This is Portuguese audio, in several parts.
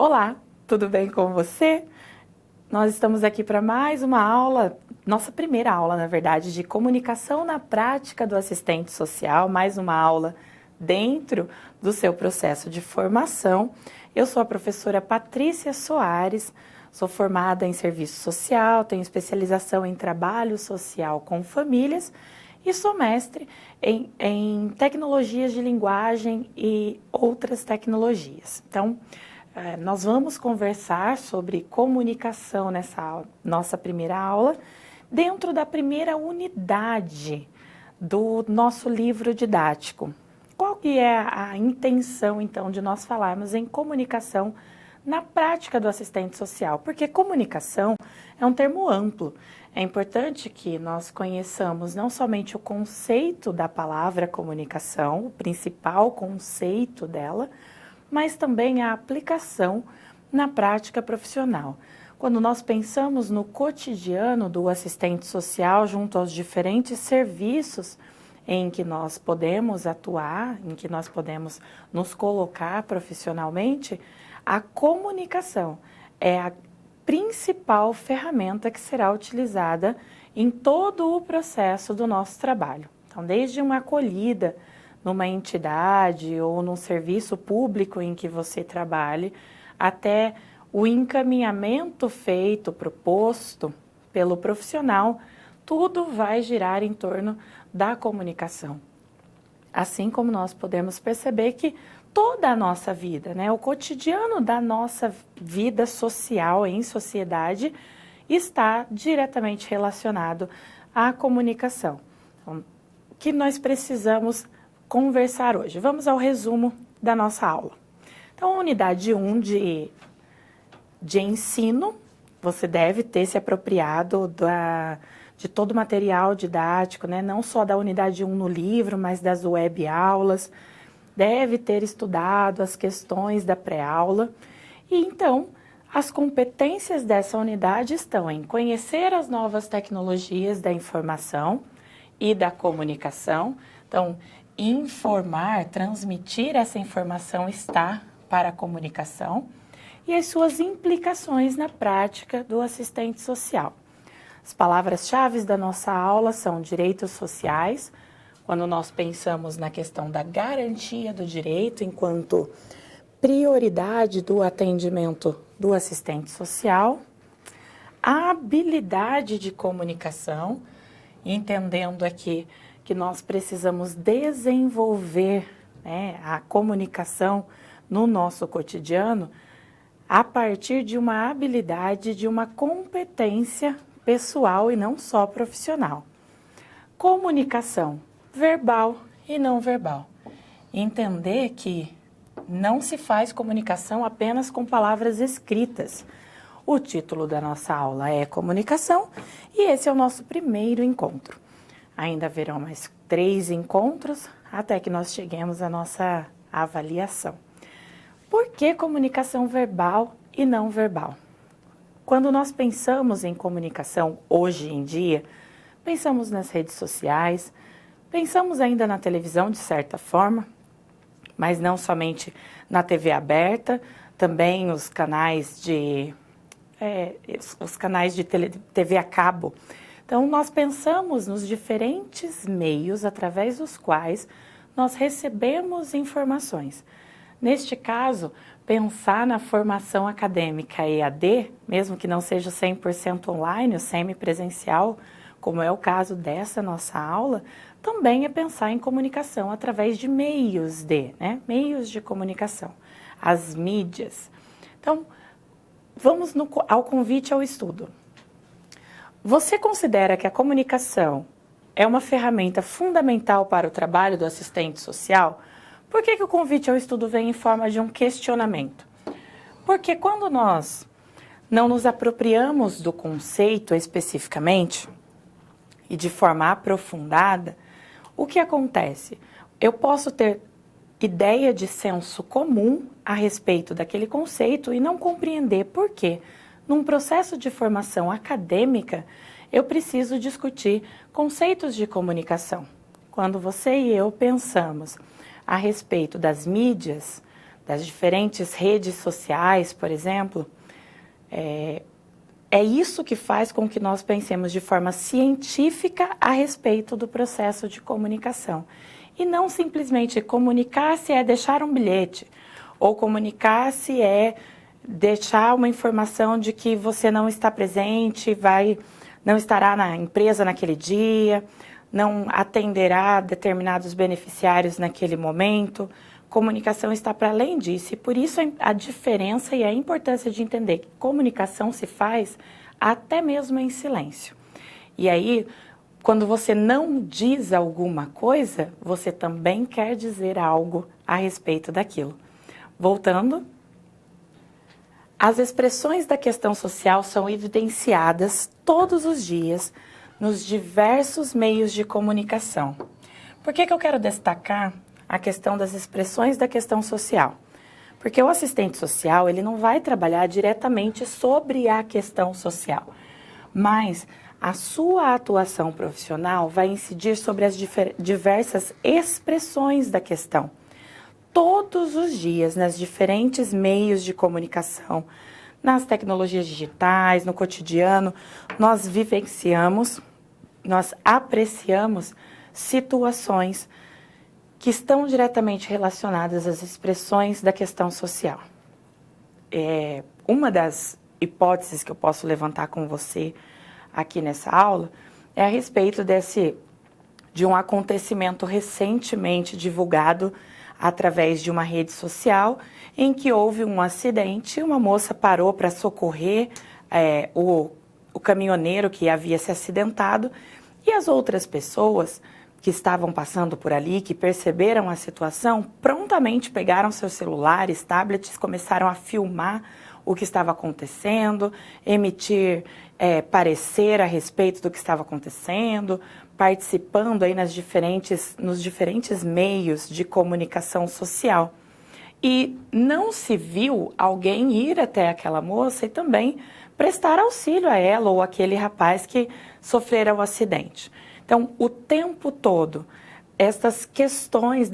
Olá, tudo bem com você? Nós estamos aqui para mais uma aula, nossa primeira aula, na verdade, de comunicação na prática do assistente social, mais uma aula dentro do seu processo de formação. Eu sou a professora Patrícia Soares, sou formada em serviço social, tenho especialização em trabalho social com famílias e sou mestre em tecnologias de linguagem e outras tecnologias. Então, nós vamos conversar sobre comunicação nessa nossa primeira aula, dentro da primeira unidade do nosso livro didático. Qual que é a intenção, então, de nós falarmos em comunicação na prática do assistente social? Porque comunicação é um termo amplo. É importante que nós conheçamos não somente o conceito da palavra comunicação, o principal conceito dela, mas também a aplicação na prática profissional. Quando nós pensamos no cotidiano do assistente social junto aos diferentes serviços em que nós podemos atuar, em que nós podemos nos colocar profissionalmente, a comunicação é a principal ferramenta que será utilizada em todo o processo do nosso trabalho. Então, desde uma acolhida numa entidade ou num serviço público em que você trabalhe, até o encaminhamento feito, proposto pelo profissional, tudo vai girar em torno da comunicação. Assim como nós podemos perceber que toda a nossa vida, o cotidiano da nossa vida social em sociedade está diretamente relacionado à comunicação. Então, o que nós precisamos conversar hoje? Vamos ao resumo da nossa aula. Então, a unidade 1 de ensino, você deve ter se apropriado de todo o material didático, não só da unidade 1 no livro, mas das web aulas, deve ter estudado as questões da pré-aula. E então, as competências dessa unidade estão em conhecer as novas tecnologias da informação e da comunicação. Então, informar, transmitir essa informação está para a comunicação e as suas implicações na prática do assistente social. As palavras-chave da nossa aula são direitos sociais, quando nós pensamos na questão da garantia do direito enquanto prioridade do atendimento do assistente social, a habilidade de comunicação, entendendo aqui que nós precisamos desenvolver a comunicação no nosso cotidiano a partir de uma habilidade, de uma competência pessoal e não só profissional. Comunicação verbal e não verbal. Entender que não se faz comunicação apenas com palavras escritas. O título da nossa aula é Comunicação e esse é o nosso primeiro encontro. Ainda haverão mais 3 encontros até que nós cheguemos à nossa avaliação. Por que comunicação verbal e não verbal? Quando nós pensamos em comunicação hoje em dia, pensamos nas redes sociais, pensamos ainda na televisão de certa forma, mas não somente na TV aberta, também os canais de TV a cabo. Então, nós pensamos nos diferentes meios através dos quais nós recebemos informações. Neste caso, pensar na formação acadêmica EAD, mesmo que não seja 100% online ou semipresencial, como é o caso dessa nossa aula, também é pensar em comunicação através de meios de comunicação, as mídias. Então, vamos ao convite ao estudo. Você considera que a comunicação é uma ferramenta fundamental para o trabalho do assistente social? Por que o convite ao estudo vem em forma de um questionamento? Porque quando nós não nos apropriamos do conceito especificamente e de forma aprofundada, o que acontece? Eu posso ter ideia de senso comum a respeito daquele conceito e não compreender por quê. Num processo de formação acadêmica, eu preciso discutir conceitos de comunicação. Quando você e eu pensamos a respeito das mídias, das diferentes redes sociais, por exemplo, é isso que faz com que nós pensemos de forma científica a respeito do processo de comunicação. E não simplesmente comunicar-se é deixar um bilhete, ou comunicar-se é deixar uma informação de que você não está presente, não estará na empresa naquele dia, não atenderá determinados beneficiários naquele momento. Comunicação está para além disso, e por isso a diferença e a importância de entender que comunicação se faz até mesmo em silêncio. E aí, quando você não diz alguma coisa, você também quer dizer algo a respeito daquilo. Voltando, as expressões da questão social são evidenciadas todos os dias nos diversos meios de comunicação. Por que eu quero destacar a questão das expressões da questão social? Porque o assistente social, ele não vai trabalhar diretamente sobre a questão social, mas a sua atuação profissional vai incidir sobre as diversas expressões da questão. Todos os dias, nas diferentes meios de comunicação, nas tecnologias digitais, no cotidiano, nós vivenciamos, nós apreciamos situações que estão diretamente relacionadas às expressões da questão social. Uma das hipóteses que eu posso levantar com você aqui nessa aula é a respeito de um acontecimento recentemente divulgado através de uma rede social em que houve um acidente, uma moça parou para socorrer o caminhoneiro que havia se acidentado e as outras pessoas que estavam passando por ali, que perceberam a situação, prontamente pegaram seus celulares, tablets, começaram a filmar o que estava acontecendo, emitir parecer a respeito do que estava acontecendo, participando aí nos diferentes meios de comunicação social. E não se viu alguém ir até aquela moça e também prestar auxílio a ela ou aquele rapaz que sofrera o acidente. Então, o tempo todo, essas questões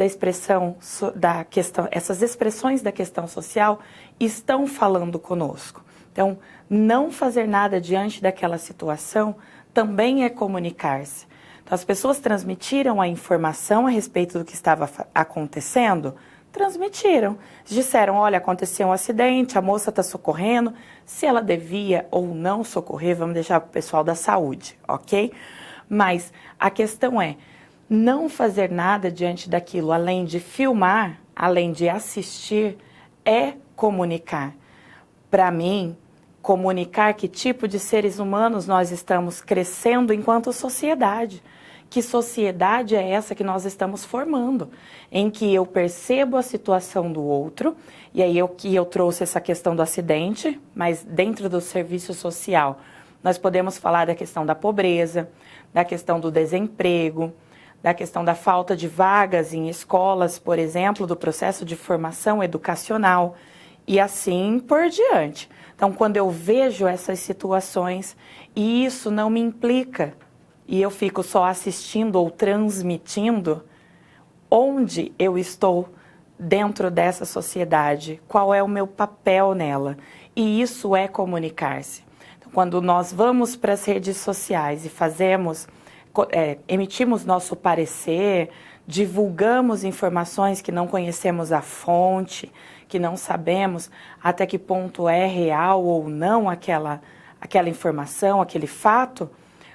essas expressões da questão social estão falando conosco. Então, não fazer nada diante daquela situação também é comunicar-se. Então, as pessoas transmitiram a informação a respeito do que estava acontecendo, transmitiram. Disseram, olha, aconteceu um acidente, a moça está socorrendo, se ela devia ou não socorrer, vamos deixar para o pessoal da saúde, ok? Mas a questão é não fazer nada diante daquilo, além de filmar, além de assistir, é comunicar. Para mim, comunicar que tipo de seres humanos nós estamos crescendo enquanto sociedade. Que sociedade é essa que nós estamos formando? Em que eu percebo a situação do outro, e aí eu trouxe essa questão do acidente, mas dentro do serviço social, nós podemos falar da questão da pobreza, da questão do desemprego, da questão da falta de vagas em escolas, por exemplo, do processo de formação educacional e assim por diante. Então, quando eu vejo essas situações e isso não me implica e eu fico só assistindo ou transmitindo, onde eu estou dentro dessa sociedade? Qual é o meu papel nela? E isso é comunicar-se. Quando nós vamos para as redes sociais e emitimos nosso parecer, divulgamos informações que não conhecemos a fonte, que não sabemos até que ponto é real ou não aquela informação, aquele fato,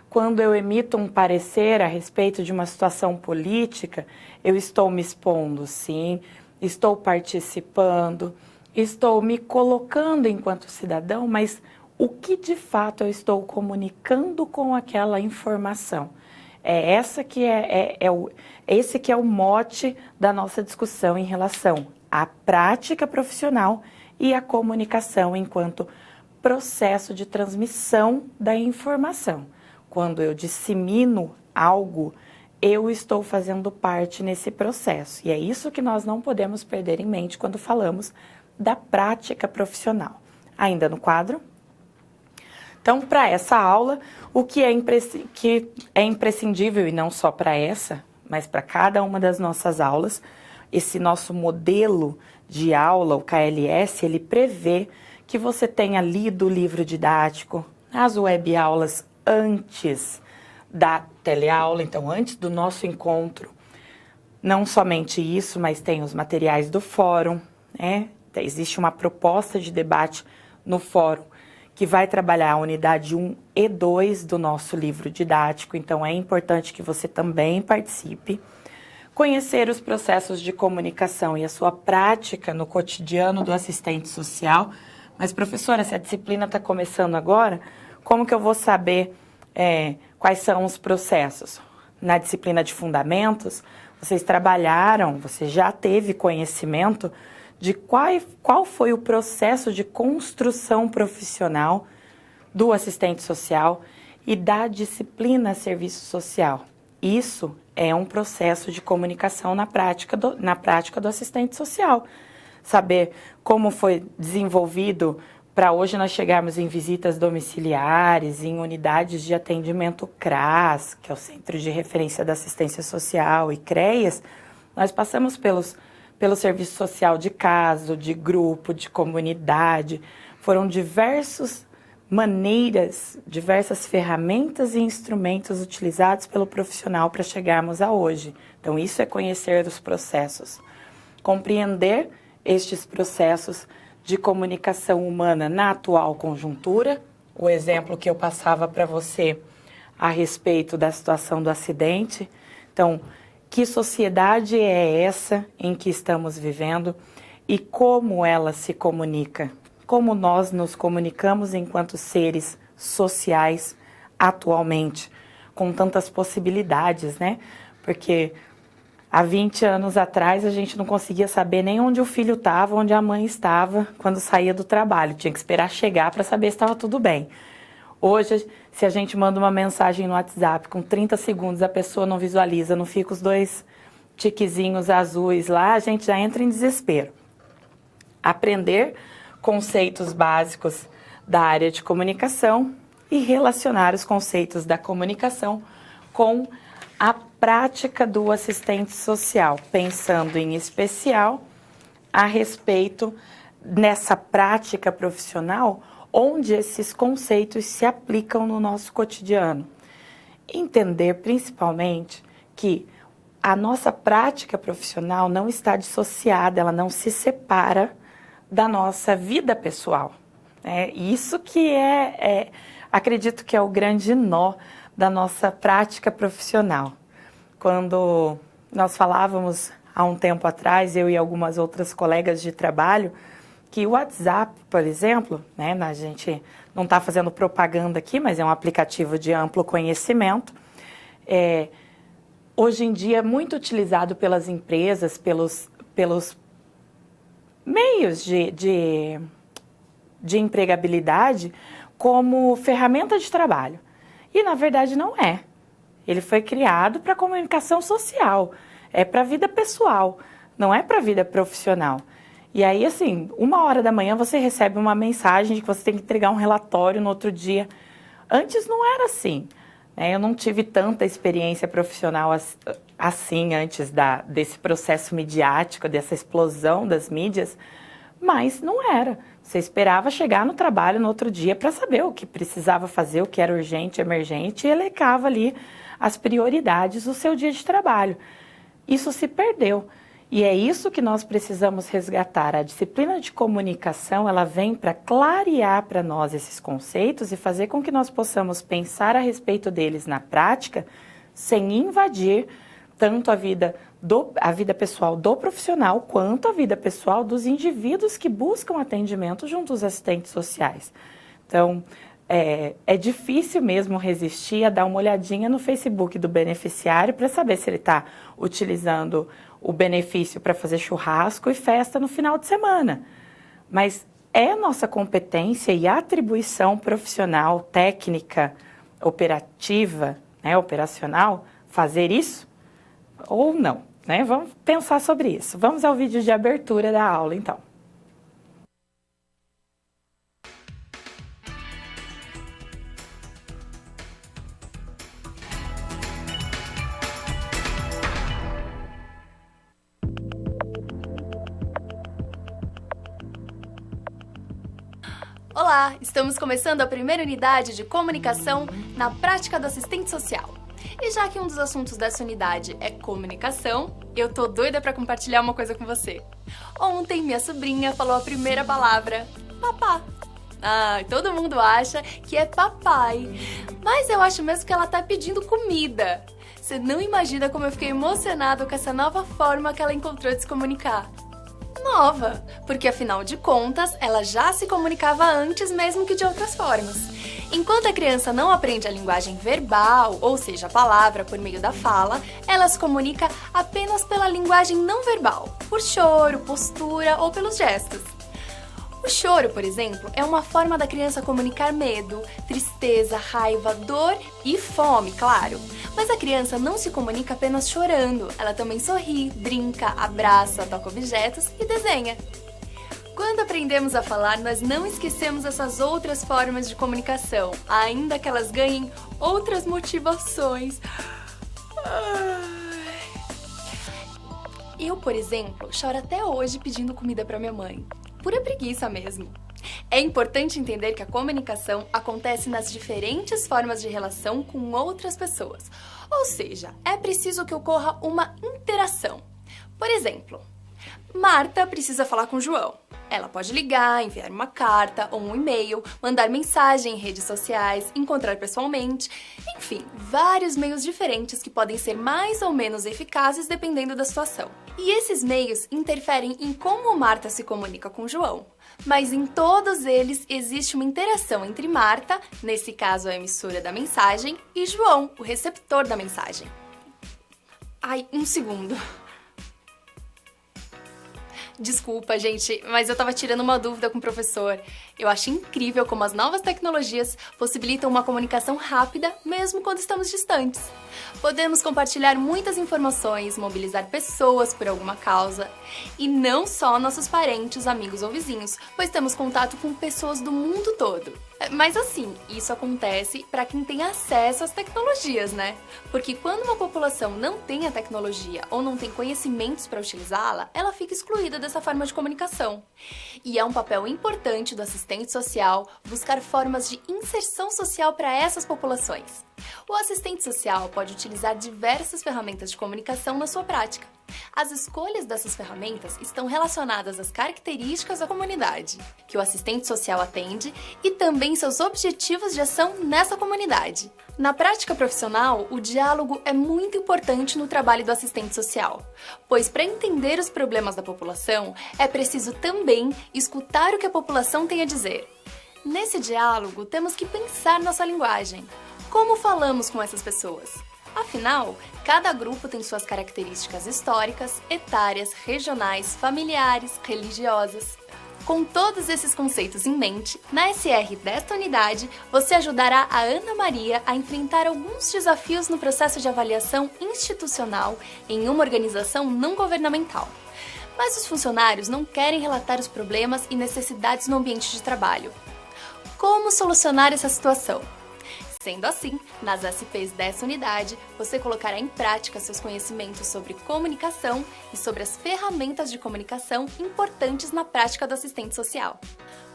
quando eu emito um parecer a respeito de uma situação política, eu estou me expondo, sim, estou participando, estou me colocando enquanto cidadão, mas o que de fato eu estou comunicando com aquela informação? Esse que é o mote da nossa discussão em relação à prática profissional e à comunicação enquanto processo de transmissão da informação. Quando eu dissemino algo, eu estou fazendo parte nesse processo. E é isso que nós não podemos perder em mente quando falamos da prática profissional. Ainda no quadro. Então, para essa aula, o que é imprescindível, e não só para essa, mas para cada uma das nossas aulas, esse nosso modelo de aula, o KLS, ele prevê que você tenha lido o livro didático, as web aulas antes da teleaula, então antes do nosso encontro. Não somente isso, mas tem os materiais do fórum, né? Existe uma proposta de debate no fórum que vai trabalhar a unidade 1 e 2 do nosso livro didático, então é importante que você também participe. Conhecer os processos de comunicação e a sua prática no cotidiano do assistente social. Mas, professora, se a disciplina está começando agora, como que eu vou saber quais são os processos? Na disciplina de fundamentos, vocês trabalharam, você já teve conhecimento de qual foi o processo de construção profissional do assistente social e da disciplina serviço social. Isso é um processo de comunicação na prática do assistente social. Saber como foi desenvolvido para hoje nós chegarmos em visitas domiciliares, em unidades de atendimento CRAS, que é o Centro de Referência da Assistência Social, e CREAS, nós passamos pelo serviço social de caso, de grupo, de comunidade. Foram diversas maneiras, diversas ferramentas e instrumentos utilizados pelo profissional para chegarmos a hoje. Então, isso é conhecer os processos. Compreender estes processos de comunicação humana na atual conjuntura. O exemplo que eu passava para você a respeito da situação do acidente. Então, que sociedade é essa em que estamos vivendo e como ela se comunica? Como nós nos comunicamos enquanto seres sociais atualmente, com tantas possibilidades, né? Porque há 20 anos atrás a gente não conseguia saber nem onde o filho estava, onde a mãe estava quando saía do trabalho. Tinha que esperar chegar para saber se estava tudo bem. Hoje, se a gente manda uma mensagem no WhatsApp, com 30 segundos a pessoa não visualiza, não fica os 2 tiquezinhos azuis lá, a gente já entra em desespero. Aprender conceitos básicos da área de comunicação e relacionar os conceitos da comunicação com a prática do assistente social, pensando em especial a respeito nessa prática profissional, onde esses conceitos se aplicam no nosso cotidiano. Entender principalmente que a nossa prática profissional não está dissociada, ela não se separa da nossa vida pessoal. É isso que acredito que é o grande nó da nossa prática profissional. Quando nós falávamos há um tempo atrás, eu e algumas outras colegas de trabalho, que o WhatsApp, por exemplo, né, a gente não está fazendo propaganda aqui, mas é um aplicativo de amplo conhecimento, hoje em dia é muito utilizado pelas empresas, pelos meios de empregabilidade como ferramenta de trabalho. E, na verdade, não é. Ele foi criado para comunicação social, é para a vida pessoal, não é para a vida profissional. E aí, assim, 1h da manhã você recebe uma mensagem de que você tem que entregar um relatório no outro dia. Antes não era assim, né? Eu não tive tanta experiência profissional assim antes desse processo midiático, dessa explosão das mídias, mas não era. Você esperava chegar no trabalho no outro dia para saber o que precisava fazer, o que era urgente, emergente, e elencava ali as prioridades do seu dia de trabalho. Isso se perdeu. E é isso que nós precisamos resgatar. A disciplina de comunicação, ela vem para clarear para nós esses conceitos e fazer com que nós possamos pensar a respeito deles na prática, sem invadir tanto a vida pessoal do profissional, quanto a vida pessoal dos indivíduos que buscam atendimento junto aos assistentes sociais. Então, é difícil mesmo resistir a dar uma olhadinha no Facebook do beneficiário para saber se ele está utilizando o benefício para fazer churrasco e festa no final de semana. Mas é nossa competência e atribuição profissional, técnica, operativa, né, operacional, fazer isso ou não, né? Vamos pensar sobre isso. Vamos ao vídeo de abertura da aula, então. Olá, estamos começando a primeira unidade de comunicação na prática do assistente social. E já que um dos assuntos dessa unidade é comunicação, eu tô doida pra compartilhar uma coisa com você. Ontem minha sobrinha falou a primeira palavra, papá. Todo mundo acha que é papai, mas eu acho mesmo que ela tá pedindo comida. Você não imagina como eu fiquei emocionado com essa nova forma que ela encontrou de se comunicar. Nova, porque afinal de contas, ela já se comunicava antes mesmo que de outras formas. Enquanto a criança não aprende a linguagem verbal, ou seja, a palavra por meio da fala, ela se comunica apenas pela linguagem não verbal, por choro, postura ou pelos gestos. O choro, por exemplo, é uma forma da criança comunicar medo, tristeza, raiva, dor e fome, claro. Mas a criança não se comunica apenas chorando, ela também sorri, brinca, abraça, toca objetos e desenha. Quando aprendemos a falar, nós não esquecemos essas outras formas de comunicação, ainda que elas ganhem outras motivações. Eu, por exemplo, choro até hoje pedindo comida para minha mãe. Pura preguiça mesmo. É importante entender que a comunicação acontece nas diferentes formas de relação com outras pessoas. Ou seja, é preciso que ocorra uma interação. Por exemplo, Marta precisa falar com João. Ela pode ligar, enviar uma carta ou um e-mail, mandar mensagem em redes sociais, encontrar pessoalmente, enfim, vários meios diferentes que podem ser mais ou menos eficazes dependendo da situação. E esses meios interferem em como Marta se comunica com João. Mas em todos eles existe uma interação entre Marta, nesse caso a emissora da mensagem, e João, o receptor da mensagem. Um segundo. Desculpa, gente, mas eu tava tirando uma dúvida com o professor. Eu acho incrível como as novas tecnologias possibilitam uma comunicação rápida, mesmo quando estamos distantes. Podemos compartilhar muitas informações, mobilizar pessoas por alguma causa. E não só nossos parentes, amigos ou vizinhos, pois temos contato com pessoas do mundo todo. Mas assim, isso acontece para quem tem acesso às tecnologias, né? Porque quando uma população não tem a tecnologia ou não tem conhecimentos para utilizá-la, ela fica excluída dessa forma de comunicação. E é um papel importante do assistente social buscar formas de inserção social para essas populações. O assistente social pode utilizar diversas ferramentas de comunicação na sua prática. As escolhas dessas ferramentas estão relacionadas às características da comunidade que o assistente social atende e também seus objetivos de ação nessa comunidade. Na prática profissional, o diálogo é muito importante no trabalho do assistente social, pois para entender os problemas da população, é preciso também escutar o que a população tem a dizer. Nesse diálogo, temos que pensar nossa linguagem. Como falamos com essas pessoas? Afinal, cada grupo tem suas características históricas, etárias, regionais, familiares, religiosas. Com todos esses conceitos em mente, na SR desta unidade, você ajudará a Ana Maria a enfrentar alguns desafios no processo de avaliação institucional em uma organização não governamental. Mas os funcionários não querem relatar os problemas e necessidades no ambiente de trabalho. Como solucionar essa situação? Sendo assim, nas SPs dessa unidade, você colocará em prática seus conhecimentos sobre comunicação e sobre as ferramentas de comunicação importantes na prática do assistente social.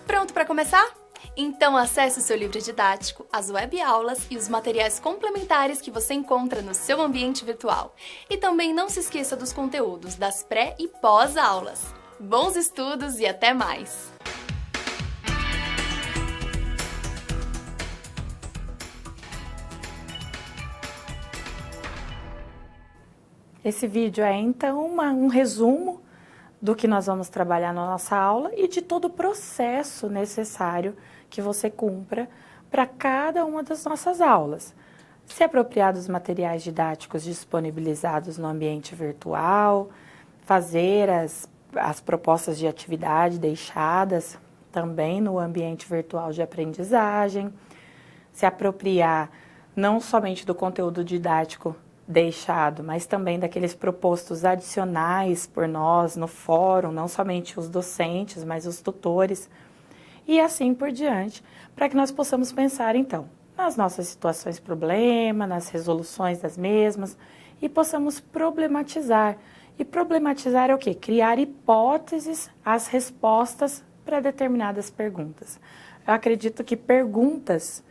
Pronto para começar? Então acesse o seu livro didático, as web-aulas e os materiais complementares que você encontra no seu ambiente virtual. E também não se esqueça dos conteúdos das pré- e pós-aulas. Bons estudos e até mais! Esse vídeo é então um resumo do que nós vamos trabalhar na nossa aula e de todo o processo necessário que você cumpra para cada uma das nossas aulas. Se apropriar dos materiais didáticos disponibilizados no ambiente virtual, fazer as propostas de atividade deixadas também no ambiente virtual de aprendizagem, se apropriar não somente do conteúdo didático deixado, mas também daqueles propostos adicionais por nós no fórum, não somente os docentes, mas os tutores, e assim por diante, para que nós possamos pensar, então, nas nossas situações problema, nas resoluções das mesmas, e possamos problematizar. E problematizar é o quê? Criar hipóteses às respostas para determinadas perguntas. Eu acredito que perguntas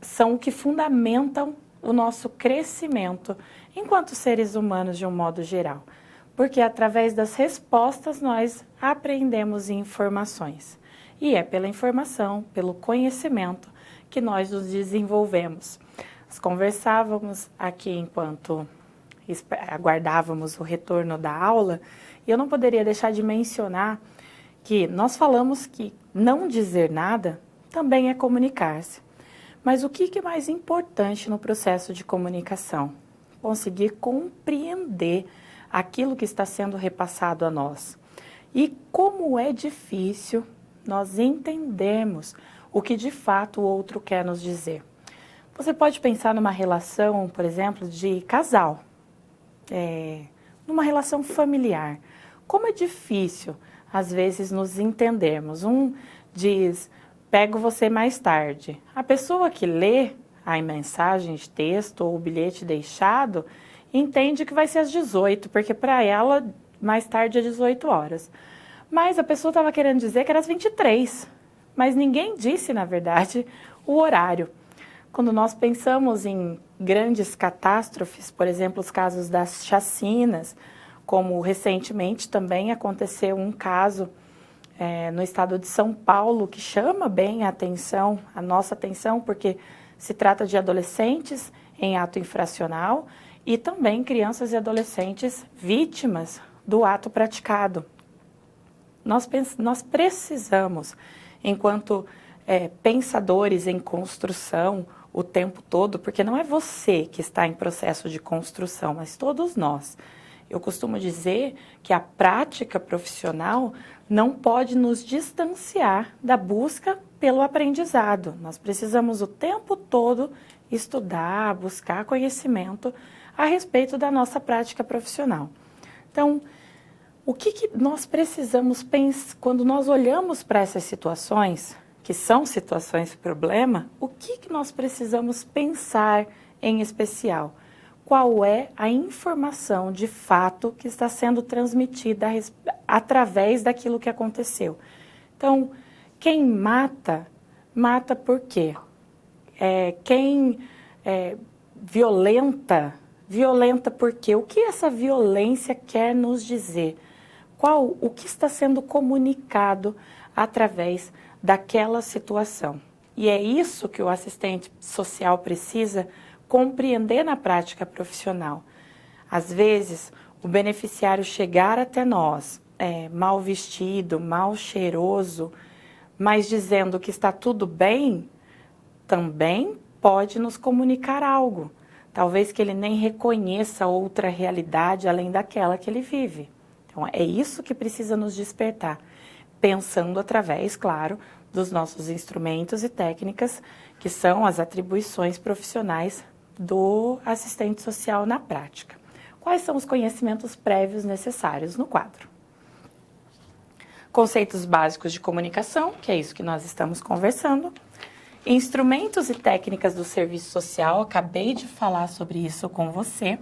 são o que fundamentam o nosso crescimento enquanto seres humanos de um modo geral. Porque através das respostas nós aprendemos informações. E é pela informação, pelo conhecimento que nós nos desenvolvemos. Nós conversávamos aqui enquanto aguardávamos o retorno da aula, e eu não poderia deixar de mencionar que nós falamos que não dizer nada também é comunicar-se. Mas o que é mais importante no processo de comunicação? Conseguir compreender aquilo que está sendo repassado a nós. E como é difícil nós entendermos o que de fato o outro quer nos dizer. Você pode pensar numa relação, por exemplo, de casal, numa relação familiar. Como é difícil, às vezes, nos entendermos. Um diz, pego você mais tarde. A pessoa que lê a mensagem de texto ou o bilhete deixado, entende que vai ser às 18, porque para ela, mais tarde é 18 horas. Mas a pessoa estava querendo dizer que era às 23, mas ninguém disse, na verdade, o horário. Quando nós pensamos em grandes catástrofes, por exemplo, os casos das chacinas, como recentemente também aconteceu um caso no estado de São Paulo, que chama bem a nossa atenção, porque se trata de adolescentes em ato infracional e também crianças e adolescentes vítimas do ato praticado. Nós precisamos, enquanto pensadores em construção o tempo todo, porque não é você que está em processo de construção, mas todos nós. Eu costumo dizer que a prática profissional não pode nos distanciar da busca pelo aprendizado. Nós precisamos o tempo todo estudar, buscar conhecimento a respeito da nossa prática profissional. Então, o que nós precisamos pensar quando nós olhamos para essas situações, que são situações de problema, o que nós precisamos pensar em especial? Qual é a informação de fato que está sendo transmitida através daquilo que aconteceu? Então, quem mata, mata por quê? Quem violenta, violenta por quê? O que essa violência quer nos dizer? O que está sendo comunicado através daquela situação? E é isso que o assistente social precisa compreender na prática profissional. Às vezes, o beneficiário chegar até nós, mal vestido, mal cheiroso, mas dizendo que está tudo bem, também pode nos comunicar algo. Talvez que ele nem reconheça outra realidade além daquela que ele vive. Então, é isso que precisa nos despertar, pensando através, claro, dos nossos instrumentos e técnicas, que são as atribuições profissionais do assistente social na prática. Quais são os conhecimentos prévios necessários no quadro? Conceitos básicos de comunicação, que é isso que nós estamos conversando. Instrumentos e técnicas do serviço social, acabei de falar sobre isso com você.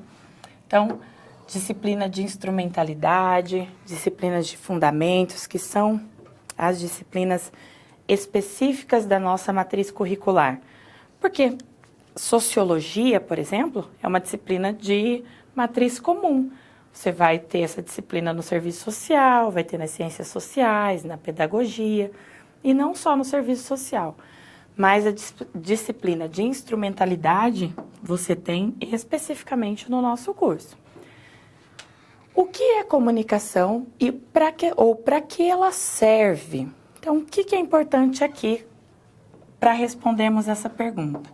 Então, disciplina de instrumentalidade, disciplinas de fundamentos, que são as disciplinas específicas da nossa matriz curricular. Porque sociologia, por exemplo, é uma disciplina de matriz comum. Você vai ter essa disciplina no serviço social, vai ter nas ciências sociais, na pedagogia, e não só no serviço social. Mas a disciplina de instrumentalidade você tem especificamente no nosso curso. O que é comunicação e para que ela serve? Então, o que é importante aqui para respondermos essa pergunta?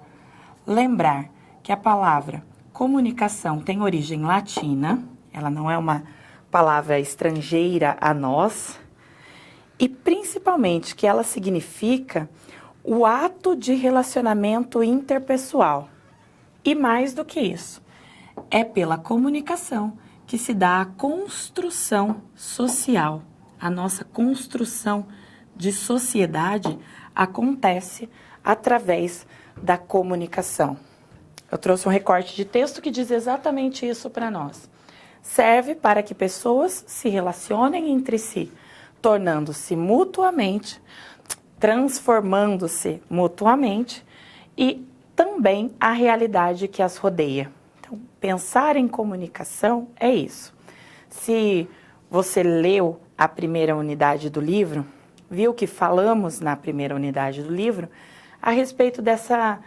Lembrar que a palavra comunicação tem origem latina, ela não é uma palavra estrangeira a nós, e principalmente que ela significa o ato de relacionamento interpessoal. E mais do que isso, é pela comunicação que se dá a construção social. A nossa construção de sociedade acontece através da comunicação. Eu trouxe um recorte de texto que diz exatamente isso para nós. Serve para que pessoas se relacionem entre si tornando-se mutuamente, transformando-se mutuamente e também a realidade que as rodeia. Então, pensar em comunicação é isso. Se você leu a primeira unidade do livro, viu que falamos na primeira unidade do livro a respeito dessa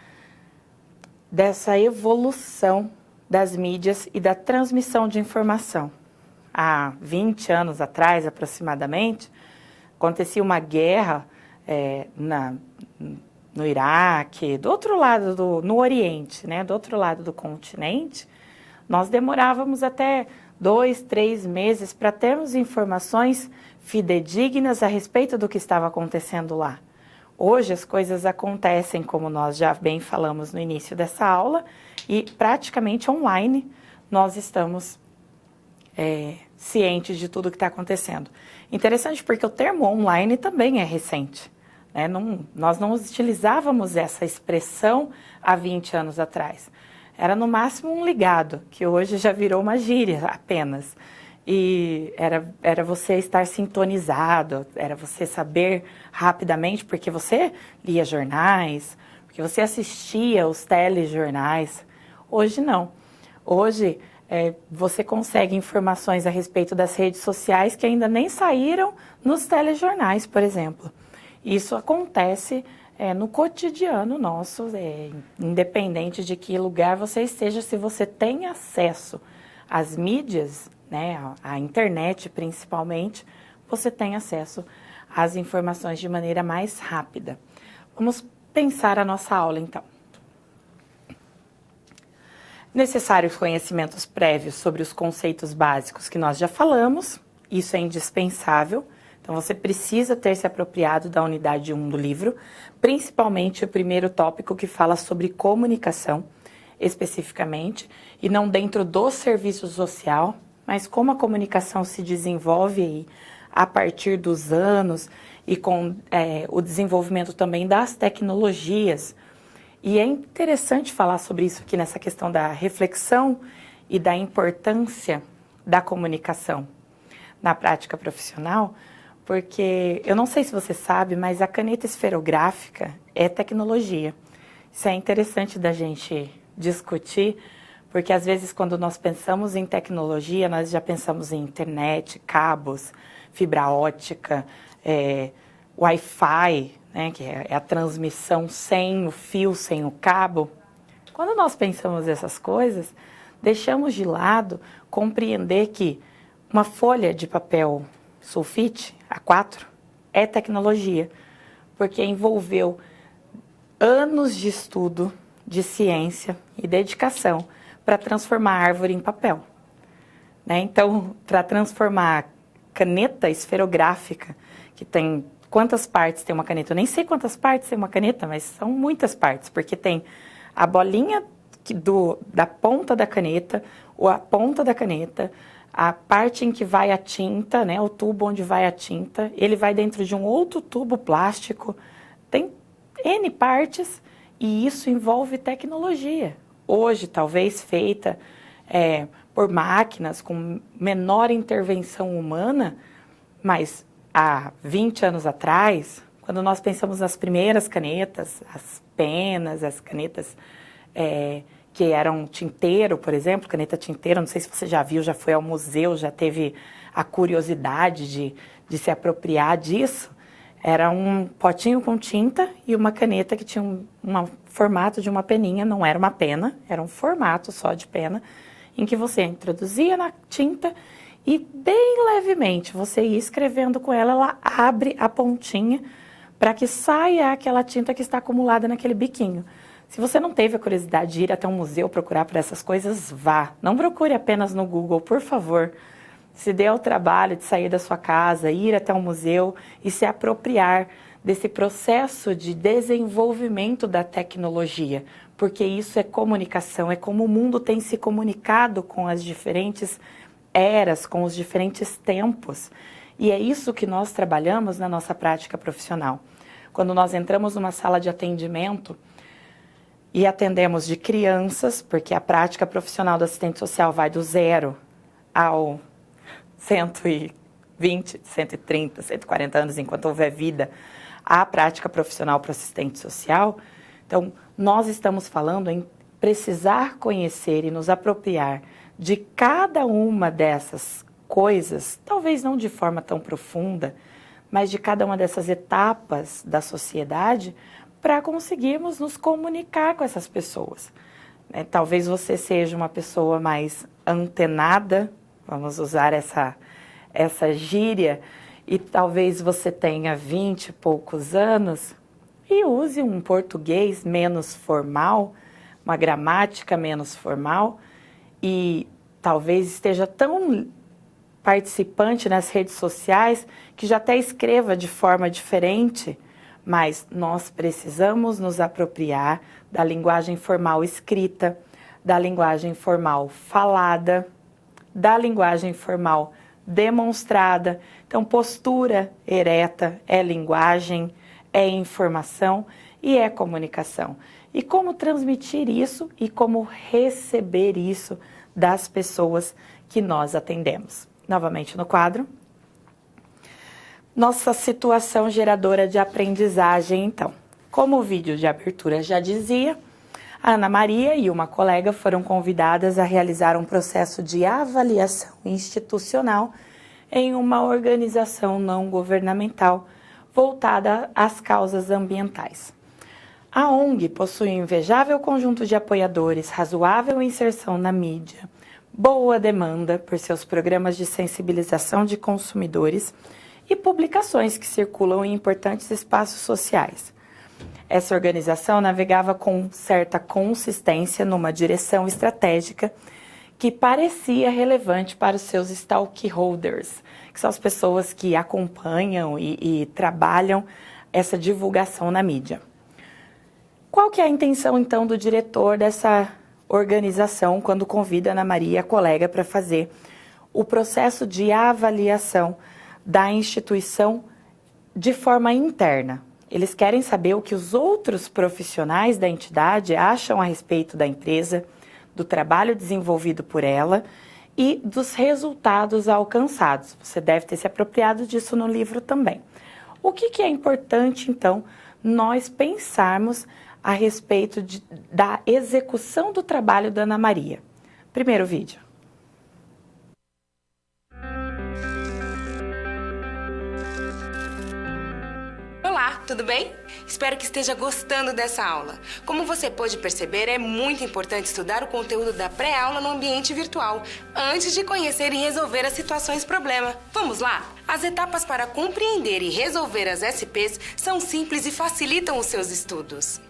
evolução das mídias e da transmissão de informação. Há 20 anos atrás, aproximadamente, acontecia uma guerra no Iraque, do outro lado, no Oriente, né, do outro lado do continente. Nós demorávamos até 2, 3 meses para termos informações fidedignas a respeito do que estava acontecendo lá. Hoje as coisas acontecem, como nós já bem falamos no início dessa aula, e praticamente online nós estamos cientes de tudo que está acontecendo. Interessante porque o termo online também é recente, né? Nós não utilizávamos essa expressão há 20 anos atrás. Era no máximo um ligado, que hoje já virou uma gíria apenas. E era você estar sintonizado, era você saber rapidamente, porque você lia jornais, porque você assistia os telejornais. Hoje não. Hoje você consegue informações a respeito das redes sociais que ainda nem saíram nos telejornais, por exemplo. Isso acontece no cotidiano nosso, independente de que lugar você esteja, se você tem acesso às mídias, né, à internet principalmente, você tem acesso às informações de maneira mais rápida. Vamos pensar a nossa aula então. Necessários conhecimentos prévios sobre os conceitos básicos que nós já falamos, isso é indispensável. Então, você precisa ter se apropriado da unidade 1 do livro, principalmente o primeiro tópico que fala sobre comunicação, especificamente, e não dentro do serviço social, mas como a comunicação se desenvolve aí a partir dos anos e com o desenvolvimento também das tecnologias. E é interessante falar sobre isso aqui nessa questão da reflexão e da importância da comunicação na prática profissional, porque eu não sei se você sabe, mas a caneta esferográfica é tecnologia. Isso é interessante da gente discutir, porque às vezes quando nós pensamos em tecnologia, nós já pensamos em internet, cabos, fibra ótica, Wi-Fi, né, que é a transmissão sem o fio, sem o cabo. Quando nós pensamos essas coisas, deixamos de lado compreender que uma folha de papel sulfite, A4, é tecnologia, porque envolveu anos de estudo, de ciência e dedicação para transformar a árvore em papel. Né? Então, para transformar a caneta esferográfica, que tem quantas partes tem uma caneta? Eu nem sei quantas partes tem uma caneta, mas são muitas partes, porque tem a bolinha da ponta da caneta, ou a ponta da caneta, a parte em que vai a tinta, né, o tubo onde vai a tinta, ele vai dentro de um outro tubo plástico, tem N partes e isso envolve tecnologia. Hoje, talvez feita por máquinas com menor intervenção humana, mas há 20 anos atrás, quando nós pensamos nas primeiras canetas, as penas, as canetas que eram tinteiro, por exemplo, caneta tinteiro, não sei se você já viu, já foi ao museu, já teve a curiosidade de se apropriar disso, era um potinho com tinta e uma caneta que tinha um formato de uma peninha, não era uma pena, era um formato só de pena, em que você introduzia na tinta e bem levemente você ia escrevendo com ela, ela abre a pontinha para que saia aquela tinta que está acumulada naquele biquinho. Se você não teve a curiosidade de ir até um museu procurar por essas coisas, vá. Não procure apenas no Google, por favor. Se dê ao trabalho de sair da sua casa, ir até um museu e se apropriar desse processo de desenvolvimento da tecnologia, porque isso é comunicação, é como o mundo tem se comunicado com as diferentes eras, com os diferentes tempos. E é isso que nós trabalhamos na nossa prática profissional. Quando nós entramos numa sala de atendimento e atendemos de crianças, porque a prática profissional do assistente social vai do 0 ao 120 120, 130, 140 anos, enquanto houver vida, à prática profissional para assistente social. Então, nós estamos falando em precisar conhecer e nos apropriar de cada uma dessas coisas, talvez não de forma tão profunda, mas de cada uma dessas etapas da sociedade, para conseguirmos nos comunicar com essas pessoas. Talvez você seja uma pessoa mais antenada, vamos usar essa gíria, e talvez você tenha 20 e poucos anos e use um português menos formal, uma gramática menos formal, e talvez esteja tão participante nas redes sociais que já até escreva de forma diferente, mas nós precisamos nos apropriar da linguagem formal escrita, da linguagem formal falada, da linguagem formal demonstrada. Então, postura ereta é linguagem, é informação e é comunicação. E como transmitir isso e como receber isso das pessoas que nós atendemos. Novamente no quadro. Nossa situação geradora de aprendizagem, então. Como o vídeo de abertura já dizia, a Ana Maria e uma colega foram convidadas a realizar um processo de avaliação institucional em uma organização não governamental voltada às causas ambientais. A ONG possui um invejável conjunto de apoiadores, razoável inserção na mídia, boa demanda por seus programas de sensibilização de consumidores e publicações que circulam em importantes espaços sociais. Essa organização navegava com certa consistência numa direção estratégica que parecia relevante para os seus stakeholders, que são as pessoas que acompanham e trabalham essa divulgação na mídia. Qual que é a intenção, então, do diretor dessa organização quando convida a Ana Maria, a colega, para fazer o processo de avaliação da instituição de forma interna? Eles querem saber o que os outros profissionais da entidade acham a respeito da empresa, do trabalho desenvolvido por ela e dos resultados alcançados. Você deve ter se apropriado disso no livro também. O que é importante, então, nós pensarmos a respeito da execução do trabalho da Ana Maria? Primeiro vídeo. Olá, tudo bem? Espero que esteja gostando dessa aula. Como você pôde perceber, é muito importante estudar o conteúdo da pré-aula no ambiente virtual, antes de conhecer e resolver as situações problema. Vamos lá? As etapas para compreender e resolver as SPs são simples e facilitam os seus estudos.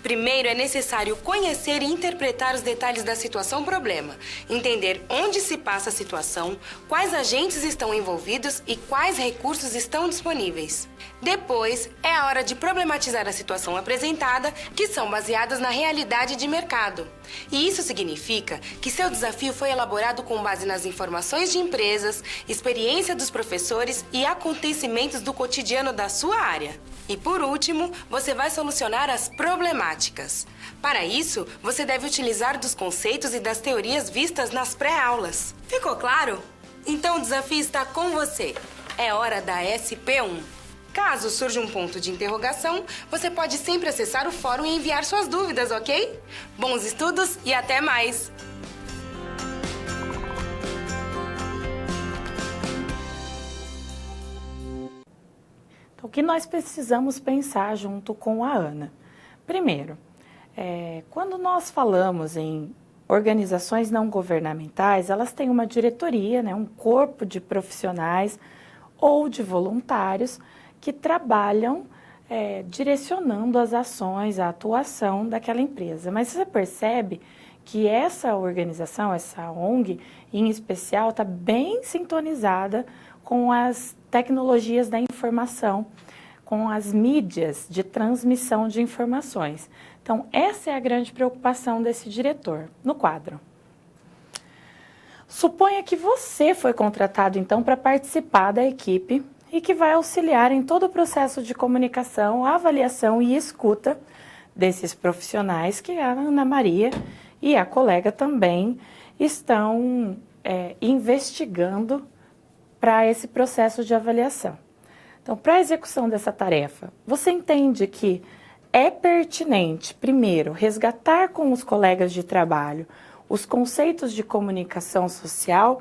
Primeiro, é necessário conhecer e interpretar os detalhes da situação problema, entender onde se passa a situação, quais agentes estão envolvidos e quais recursos estão disponíveis. Depois, é a hora de problematizar a situação apresentada, que são baseadas na realidade de mercado. E isso significa que seu desafio foi elaborado com base nas informações de empresas, experiência dos professores e acontecimentos do cotidiano da sua área. E por último, você vai solucionar as problemáticas. Para isso, você deve utilizar dos conceitos e das teorias vistas nas pré-aulas. Ficou claro? Então o desafio está com você. É hora da SP1. Caso surja um ponto de interrogação, você pode sempre acessar o fórum e enviar suas dúvidas, ok? Bons estudos e até mais! O que nós precisamos pensar junto com a Ana? Primeiro, quando nós falamos em organizações não governamentais, elas têm uma diretoria, né, um corpo de profissionais ou de voluntários que trabalham direcionando as ações, a atuação daquela empresa. Mas você percebe que essa organização, essa ONG, em especial, está bem sintonizada com as tecnologias da informação, com as mídias de transmissão de informações. Então, essa é a grande preocupação desse diretor. No quadro. Suponha que você foi contratado, então, para participar da equipe e que vai auxiliar em todo o processo de comunicação, avaliação e escuta desses profissionais que a Ana Maria e a colega também estão investigando para esse processo de avaliação. Então, para a execução dessa tarefa, você entende que é pertinente, primeiro, resgatar com os colegas de trabalho os conceitos de comunicação social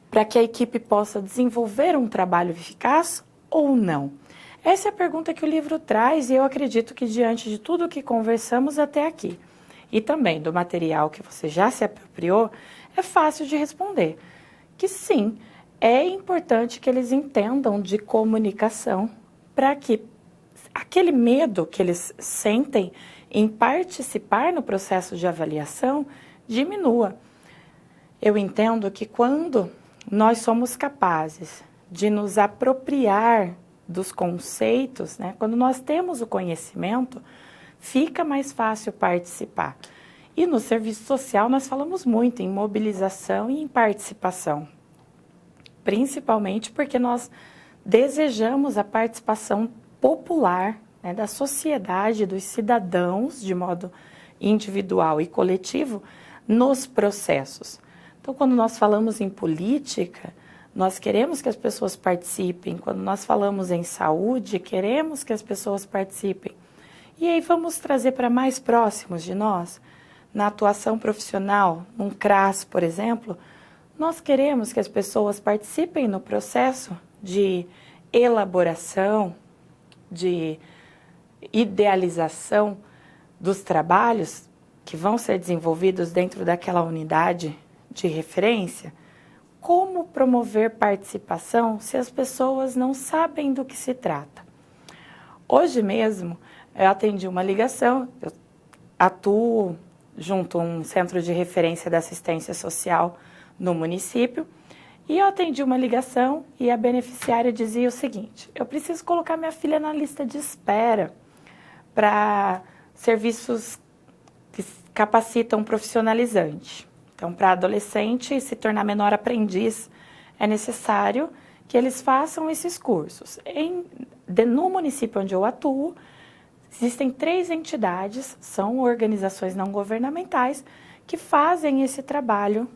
para que a equipe possa desenvolver um trabalho eficaz ou não? Essa é a pergunta que o livro traz e eu acredito que diante de tudo o que conversamos até aqui e também do material que você já se apropriou, é fácil de responder que sim, é importante que eles entendam de comunicação para que aquele medo que eles sentem em participar no processo de avaliação diminua. Eu entendo que quando nós somos capazes de nos apropriar dos conceitos, né, quando nós temos o conhecimento, fica mais fácil participar. E no serviço social nós falamos muito em mobilização e em participação, principalmente porque nós desejamos a participação popular, né, da sociedade, dos cidadãos, de modo individual e coletivo, nos processos. Então, quando nós falamos em política, nós queremos que as pessoas participem. Quando nós falamos em saúde, queremos que as pessoas participem. E aí vamos trazer para mais próximos de nós, na atuação profissional, num CRAS, por exemplo, nós queremos que as pessoas participem no processo de elaboração, de idealização dos trabalhos que vão ser desenvolvidos dentro daquela unidade de referência. Como promover participação se as pessoas não sabem do que se trata? Hoje mesmo, eu atendi uma ligação, eu atuo junto a um centro de referência da assistência social no município, e eu atendi uma ligação e a beneficiária dizia o seguinte: eu preciso colocar minha filha na lista de espera para serviços que capacitam profissionalizante. Então, para adolescente se tornar menor aprendiz, é necessário que eles façam esses cursos. No município onde eu atuo, existem 3 entidades, são organizações não governamentais, que fazem esse trabalho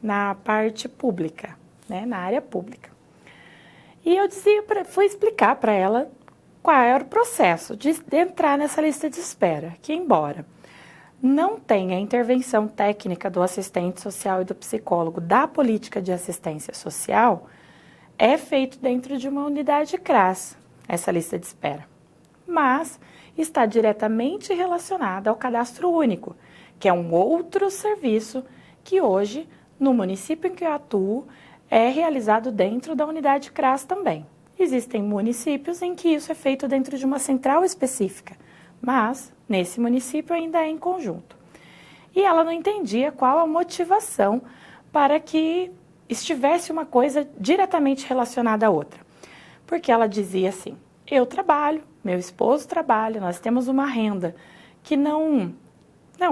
na parte pública, né, na área pública. E eu fui explicar para ela qual era o processo de entrar nessa lista de espera, que embora não tenha intervenção técnica do assistente social e do psicólogo da política de assistência social, é feito dentro de uma unidade CRAS, essa lista de espera. Mas está diretamente relacionada ao cadastro único, que é um outro serviço que hoje, no município em que eu atuo, é realizado dentro da unidade CRAS também. Existem municípios em que isso é feito dentro de uma central específica, mas nesse município ainda é em conjunto. E ela não entendia qual a motivação para que estivesse uma coisa diretamente relacionada à outra. Porque ela dizia assim: eu trabalho, meu esposo trabalha, nós temos uma renda que não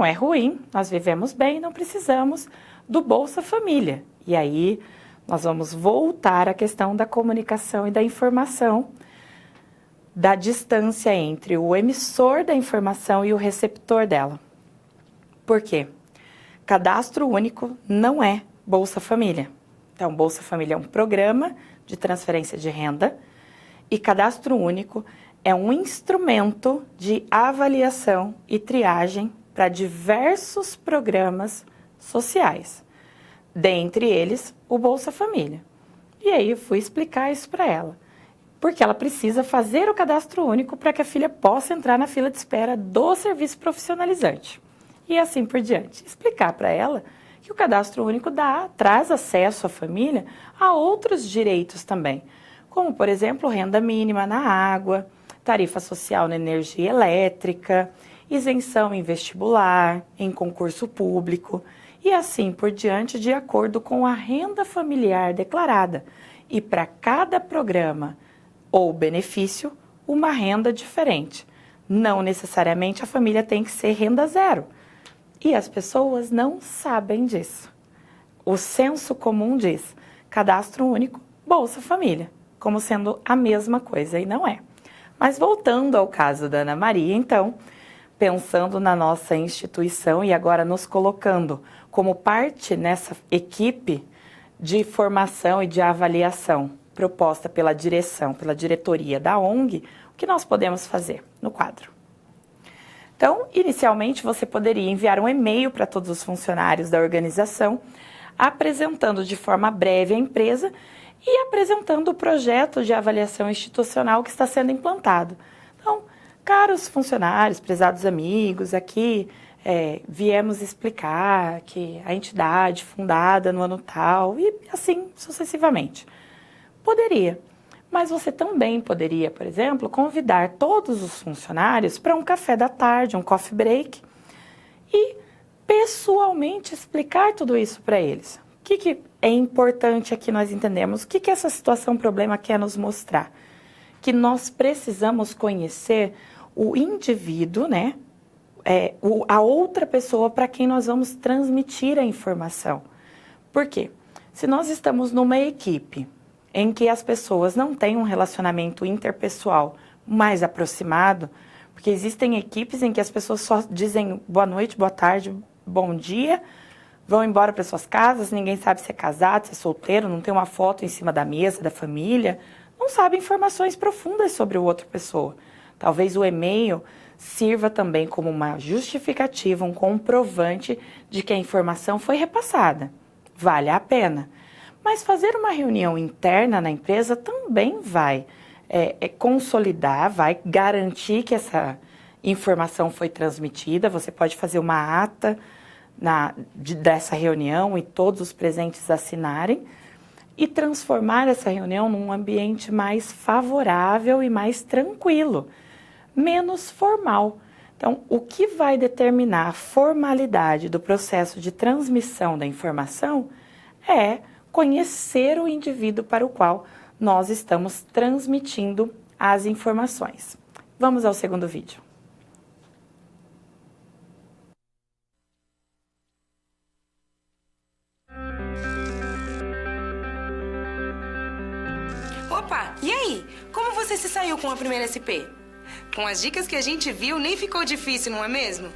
é ruim, nós vivemos bem, não precisamos do Bolsa Família. E aí nós vamos voltar à questão da comunicação e da informação, da distância entre o emissor da informação e o receptor dela. Por quê? Cadastro único não é Bolsa Família. Então, Bolsa Família é um programa de transferência de renda e cadastro único é um instrumento de avaliação e triagem para diversos programas sociais, dentre eles o Bolsa Família. E aí eu fui explicar isso para ela, porque ela precisa fazer o cadastro único para que a filha possa entrar na fila de espera do serviço profissionalizante. E assim por diante. Explicar para ela que o cadastro único traz acesso à família a outros direitos também, como, por exemplo, renda mínima na água, tarifa social na energia elétrica, isenção em vestibular, em concurso público, e assim por diante, de acordo com a renda familiar declarada. E para cada programa ou benefício, uma renda diferente. Não necessariamente a família tem que ser renda zero. E as pessoas não sabem disso. O senso comum diz: cadastro único, Bolsa Família, como sendo a mesma coisa, e não é. Mas voltando ao caso da Ana Maria, então, pensando na nossa instituição e agora nos colocando como parte nessa equipe de formação e de avaliação proposta pela direção, pela diretoria da ONG, o que nós podemos fazer no quadro? Então, inicialmente, você poderia enviar um e-mail para todos os funcionários da organização, apresentando de forma breve a empresa e apresentando o projeto de avaliação institucional que está sendo implantado. Então, caros funcionários, prezados amigos, aqui viemos explicar que a entidade fundada no ano tal e assim sucessivamente. Poderia, mas você também poderia, por exemplo, convidar todos os funcionários para um café da tarde, um coffee break e pessoalmente explicar tudo isso para eles. O que é importante aqui nós entendemos? O que essa situação, problema quer nos mostrar? Que nós precisamos conhecer o indivíduo, né? A outra pessoa para quem nós vamos transmitir a informação. Por quê? Se nós estamos numa equipe em que as pessoas não têm um relacionamento interpessoal mais aproximado, porque existem equipes em que as pessoas só dizem boa noite, boa tarde, bom dia, vão embora para suas casas, ninguém sabe se é casado, se é solteiro, não tem uma foto em cima da mesa da família, não sabe informações profundas sobre a outra pessoa. Talvez o e-mail sirva também como uma justificativa, um comprovante de que a informação foi repassada. Vale a pena. Mas fazer uma reunião interna na empresa também vai consolidar, vai garantir que essa informação foi transmitida. Você pode fazer uma ata dessa reunião e todos os presentes assinarem e transformar essa reunião num ambiente mais favorável e mais tranquilo, menos formal. Então, o que vai determinar a formalidade do processo de transmissão da informação é conhecer o indivíduo para o qual nós estamos transmitindo as informações. Vamos ao segundo vídeo. Opa, e aí? Como você se saiu com a primeira SP? Com as dicas que a gente viu, nem ficou difícil, não é mesmo?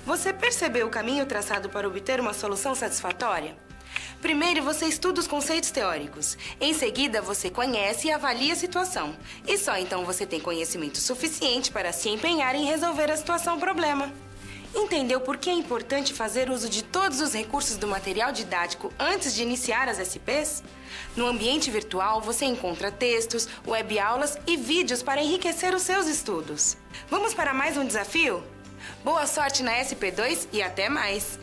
Você percebeu o caminho traçado para obter uma solução satisfatória? Primeiro, você estuda os conceitos teóricos. Em seguida, você conhece e avalia a situação. E só então você tem conhecimento suficiente para se empenhar em resolver a situação-problema. Entendeu por que é importante fazer uso de todos os recursos do material didático antes de iniciar as SPs? No ambiente virtual, você encontra textos, web-aulas e vídeos para enriquecer os seus estudos. Vamos para mais um desafio? Boa sorte na SP2 e até mais!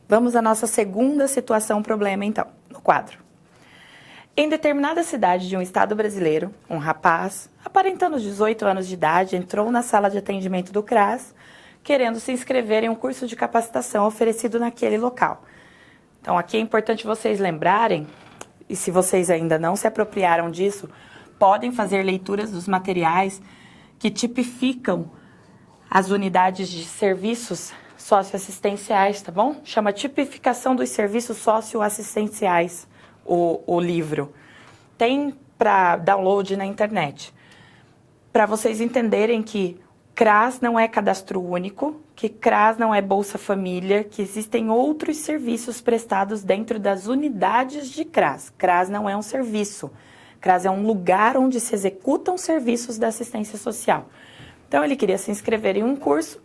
Vamos à nossa segunda situação-problema, então, no quadro. Em determinada cidade de um estado brasileiro, um rapaz, aparentando 18 anos de idade, entrou na sala de atendimento do CRAS, querendo se inscrever em um curso de capacitação oferecido naquele local. Então, aqui é importante vocês lembrarem, e se vocês ainda não se apropriaram disso, podem fazer leituras dos materiais que tipificam as unidades de serviços socioassistenciais, tá bom? Chama Tipificação dos Serviços Socioassistenciais, o livro. Tem para download na internet. Para vocês entenderem que CRAS não é cadastro único, que CRAS não é Bolsa Família, que existem outros serviços prestados dentro das unidades de CRAS. CRAS não é um serviço. CRAS é um lugar onde se executam serviços da assistência social. Então, ele queria se inscrever em um curso,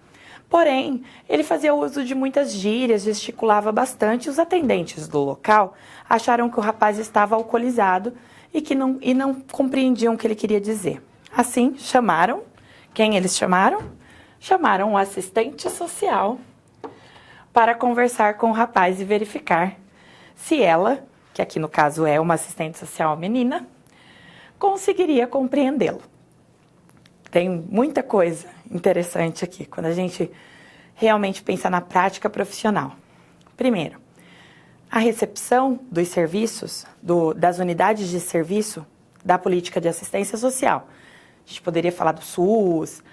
porém, ele fazia uso de muitas gírias, gesticulava bastante. Os atendentes do local acharam que o rapaz estava alcoolizado e não compreendiam o que ele queria dizer. Assim, chamaram. Quem eles chamaram? Chamaram o assistente social para conversar com o rapaz e verificar se ela, que aqui no caso é uma assistente social menina, conseguiria compreendê-lo. Tem muita coisa interessante aqui, quando a gente realmente pensa na prática profissional. Primeiro, a recepção dos serviços, das unidades de serviço da política de assistência social. A gente poderia falar do SUS,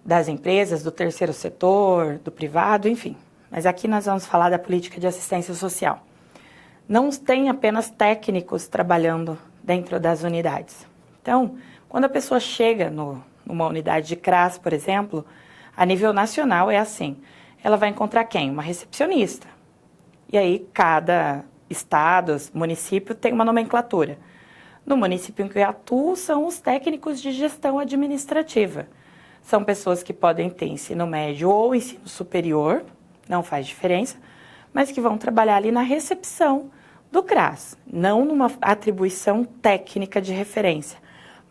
das empresas, do terceiro setor, do privado, enfim. Mas aqui nós vamos falar da política de assistência social. Não tem apenas técnicos trabalhando dentro das unidades. Então, quando a pessoa chega no numa unidade de CRAS, por exemplo, a nível nacional é assim. Ela vai encontrar quem? Uma recepcionista. E aí, cada estado, município tem uma nomenclatura. No município em que eu atuo, são os técnicos de gestão administrativa. São pessoas que podem ter ensino médio ou ensino superior, não faz diferença, mas que vão trabalhar ali na recepção do CRAS, não numa atribuição técnica de referência,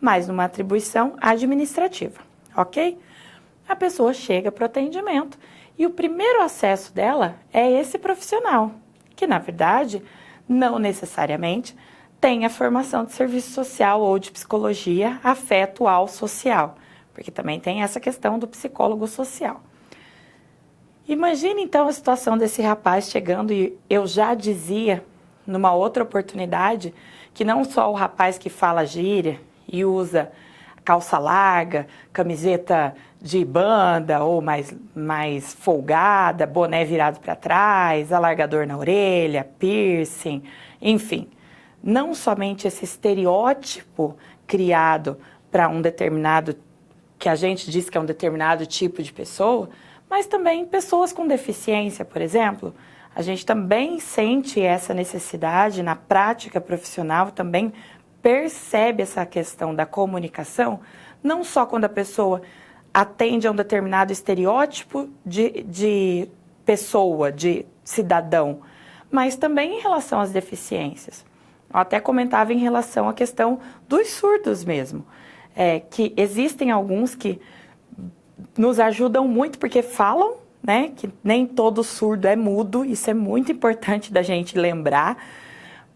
mas numa atribuição administrativa, ok? A pessoa chega para o atendimento e o primeiro acesso dela é esse profissional, que na verdade não necessariamente tem a formação de serviço social ou de psicologia afetual social, porque também tem essa questão do psicólogo social. Imagine então a situação desse rapaz chegando, e eu já dizia numa outra oportunidade que não só o rapaz que fala gíria e usa calça larga, camiseta de banda ou mais folgada, boné virado para trás, alargador na orelha, piercing, enfim. Não somente esse estereótipo criado para um determinado, que a gente diz que é um determinado tipo de pessoa, mas também pessoas com deficiência, por exemplo. A gente também sente essa necessidade na prática profissional, também percebe essa questão da comunicação, não só quando a pessoa atende a um determinado estereótipo de pessoa, de cidadão, mas também em relação às deficiências. Eu até comentava em relação à questão dos surdos mesmo, que existem alguns que nos ajudam muito porque falam, né, que nem todo surdo é mudo, isso é muito importante da gente lembrar,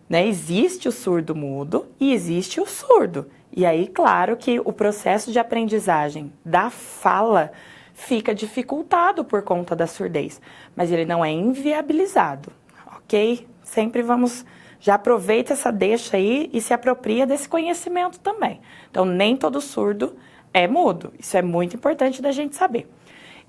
né? Existe o surdo mudo e existe o surdo. E aí, claro que o processo de aprendizagem da fala fica dificultado por conta da surdez, mas ele não é inviabilizado, ok? Sempre já aproveita essa deixa aí e se apropria desse conhecimento também. Então, nem todo surdo é mudo, isso é muito importante da gente saber.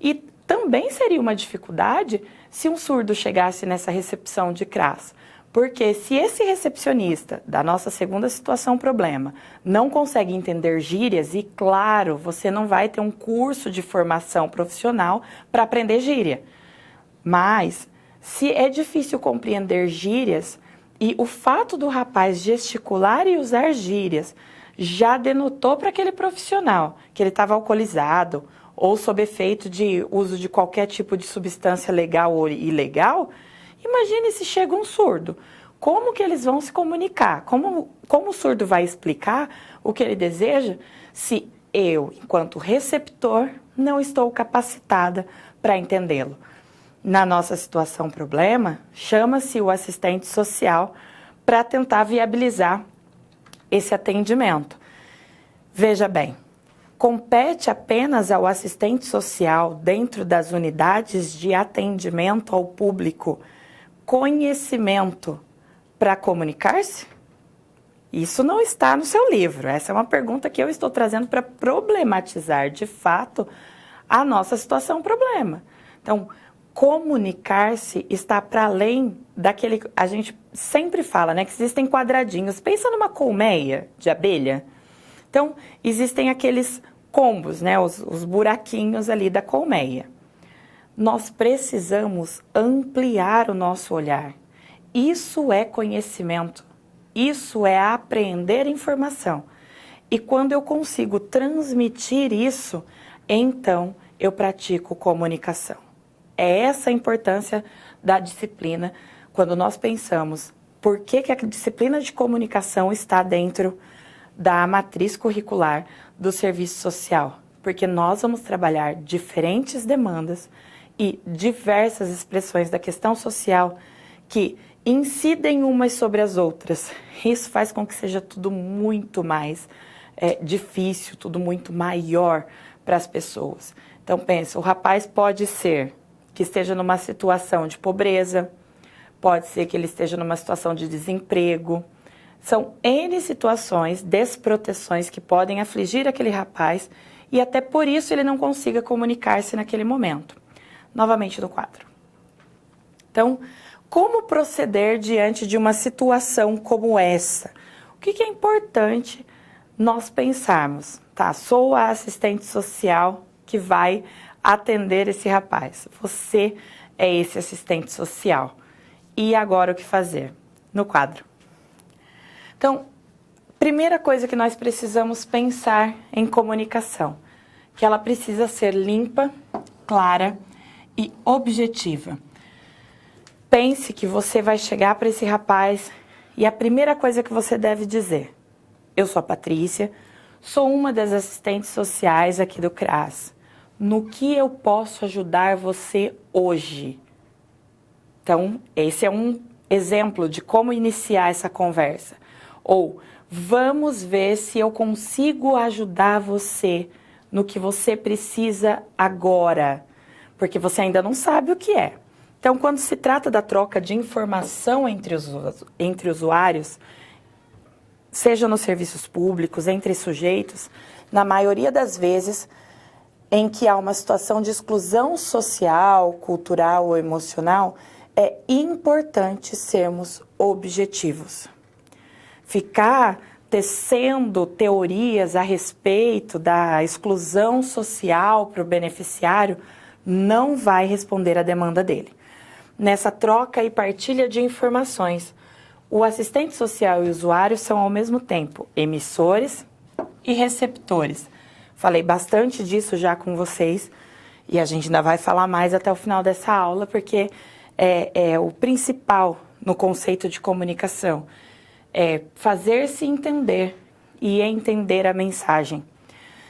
E também seria uma dificuldade se um surdo chegasse nessa recepção de CRAS, porque se esse recepcionista da nossa segunda situação problema não consegue entender gírias, e claro, você não vai ter um curso de formação profissional para aprender gíria, mas se é difícil compreender gírias e o fato do rapaz gesticular e usar gírias já denotou para aquele profissional que ele estava alcoolizado ou sob efeito de uso de qualquer tipo de substância legal ou ilegal, imagine se chega um surdo. Como que eles vão se comunicar? Como o surdo vai explicar o que ele deseja se eu, enquanto receptor, não estou capacitada para entendê-lo? Na nossa situação problema, chama-se o assistente social para tentar viabilizar esse atendimento. Veja bem, compete apenas ao assistente social, dentro das unidades de atendimento ao público, conhecimento para comunicar-se? Isso não está no seu livro. Essa é uma pergunta que eu estou trazendo para problematizar, de fato, a nossa situação problema. Então, comunicar-se está para além daquele... A gente sempre fala, né, que existem quadradinhos. Pensa numa colmeia de abelha. Então, existem aqueles combos, né, os buraquinhos ali da colmeia. Nós precisamos ampliar o nosso olhar. Isso é conhecimento. Isso é aprender informação. E quando eu consigo transmitir isso, então eu pratico comunicação. É essa a importância da disciplina quando nós pensamos por que a disciplina de comunicação está dentro da matriz curricular do serviço social. Porque nós vamos trabalhar diferentes demandas e diversas expressões da questão social que incidem umas sobre as outras. Isso faz com que seja tudo muito mais difícil, tudo muito maior para as pessoas. Então, pensa, o rapaz pode ser que esteja numa situação de pobreza, pode ser que ele esteja numa situação de desemprego. São N situações, desproteções que podem afligir aquele rapaz e até por isso ele não consiga comunicar-se naquele momento. Novamente no quadro. Então, como proceder diante de uma situação como essa? O que é importante nós pensarmos, tá, sou a assistente social que vai atender esse rapaz. Você é esse assistente social. E agora o que fazer? No quadro. Então, primeira coisa que nós precisamos pensar em comunicação, que ela precisa ser limpa, clara e objetiva. Pense que você vai chegar para esse rapaz e a primeira coisa que você deve dizer: eu sou a Patrícia, sou uma das assistentes sociais aqui do CRAS. No que eu posso ajudar você hoje? Então, esse é um exemplo de como iniciar essa conversa. Ou, vamos ver se eu consigo ajudar você no que você precisa agora, porque você ainda não sabe o que é. Então, quando se trata da troca de informação entre usuários, seja nos serviços públicos, entre sujeitos, na maioria das vezes, em que há uma situação de exclusão social, cultural ou emocional, é importante sermos objetivos. Ficar tecendo teorias a respeito da exclusão social para o beneficiário não vai responder à demanda dele. Nessa troca e partilha de informações, o assistente social e o usuário são ao mesmo tempo emissores e receptores. Falei bastante disso já com vocês e a gente ainda vai falar mais até o final dessa aula, porque é o principal no conceito de comunicação. É fazer-se entender e entender a mensagem.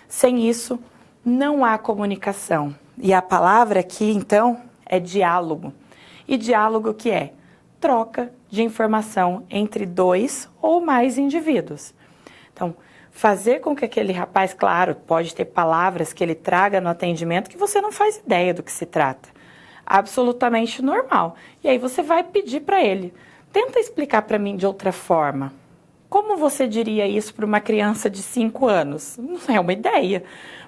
Sem isso, não há comunicação. E a palavra aqui, então, é diálogo. E diálogo que é? Troca de informação entre dois ou mais indivíduos. Então, fazer com que aquele rapaz, claro, pode ter palavras que ele traga no atendimento que você não faz ideia do que se trata. Absolutamente normal. E aí você vai pedir para ele, tenta explicar para mim de outra forma. Como você diria isso para uma criança de 5 anos? Não é uma ideia.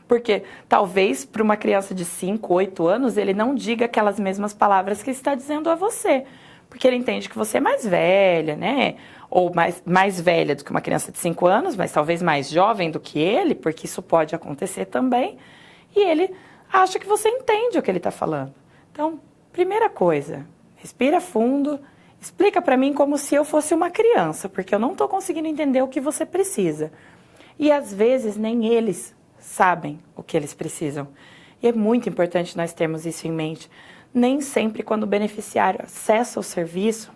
Porque talvez para uma criança de 5, 8 anos, ele não diga aquelas mesmas palavras que está dizendo a você. Porque ele entende que você é mais velha, né? Ou mais velha do que uma criança de 5 anos, mas talvez mais jovem do que ele, porque isso pode acontecer também. E ele acha que você entende o que ele está falando. Então, primeira coisa, respira fundo, explica para mim como se eu fosse uma criança, porque eu não estou conseguindo entender o que você precisa. E às vezes nem eles sabem o que eles precisam. E é muito importante nós termos isso em mente. Nem sempre quando o beneficiário acessa o serviço,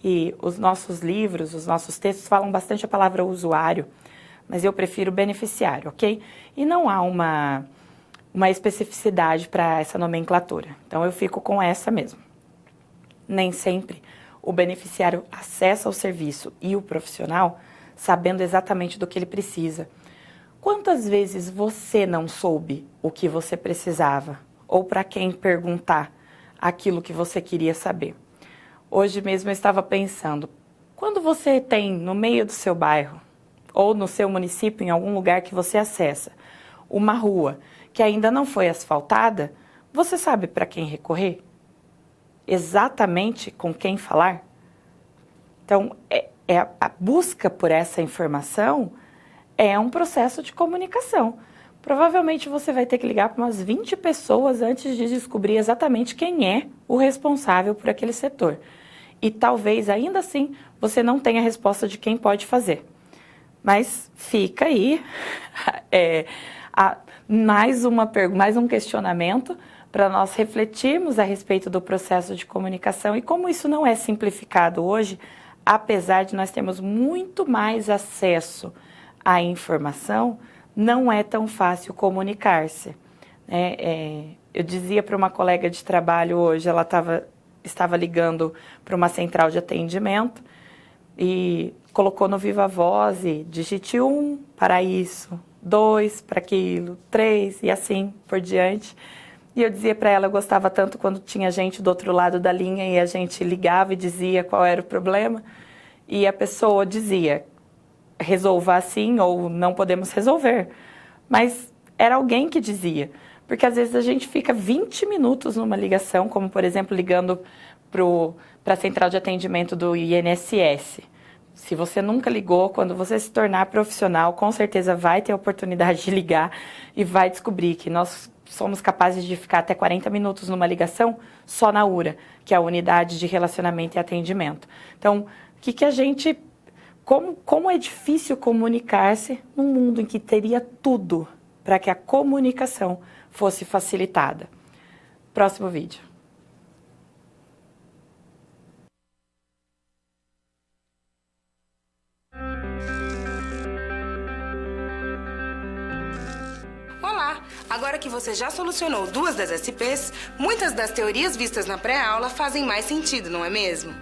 e os nossos livros, os nossos textos falam bastante a palavra usuário, mas eu prefiro beneficiário, ok? E não há uma especificidade para essa nomenclatura. Então, eu fico com essa mesmo. Nem sempre o beneficiário acessa o serviço e o profissional sabendo exatamente do que ele precisa. Quantas vezes você não soube o que você precisava? Ou para quem perguntar aquilo que você queria saber? Hoje mesmo eu estava pensando, quando você tem no meio do seu bairro ou no seu município, em algum lugar que você acessa, uma rua que ainda não foi asfaltada, você sabe para quem recorrer? Exatamente com quem falar? Então, a busca por essa informação é um processo de comunicação. Provavelmente você vai ter que ligar para umas 20 pessoas antes de descobrir exatamente quem é o responsável por aquele setor. E talvez, ainda assim, você não tenha a resposta de quem pode fazer. Mas fica aí mais um questionamento para nós refletirmos a respeito do processo de comunicação e como isso não é simplificado hoje, apesar de nós termos muito mais acesso à informação, não é tão fácil comunicar-se. Eu dizia para uma colega de trabalho hoje, ela estava ligando para uma central de atendimento e colocou no Viva Voz e digite 1 para isso, 2 para aquilo, 3 e assim por diante. E eu dizia para ela, eu gostava tanto quando tinha gente do outro lado da linha e a gente ligava e dizia qual era o problema. E a pessoa dizia, resolva assim ou não podemos resolver. Mas era alguém que dizia. Porque às vezes a gente fica 20 minutos numa ligação, como por exemplo ligando para a central de atendimento do INSS. Se você nunca ligou, quando você se tornar profissional, com certeza vai ter a oportunidade de ligar e vai descobrir que nós somos capazes de ficar até 40 minutos numa ligação só na URA, que é a Unidade de Relacionamento e Atendimento. Então, como é difícil comunicar-se num mundo em que teria tudo para que a comunicação fosse facilitada. Próximo vídeo. Olá! Agora que você já solucionou 2 das SPs, muitas das teorias vistas na pré-aula fazem mais sentido, não é mesmo?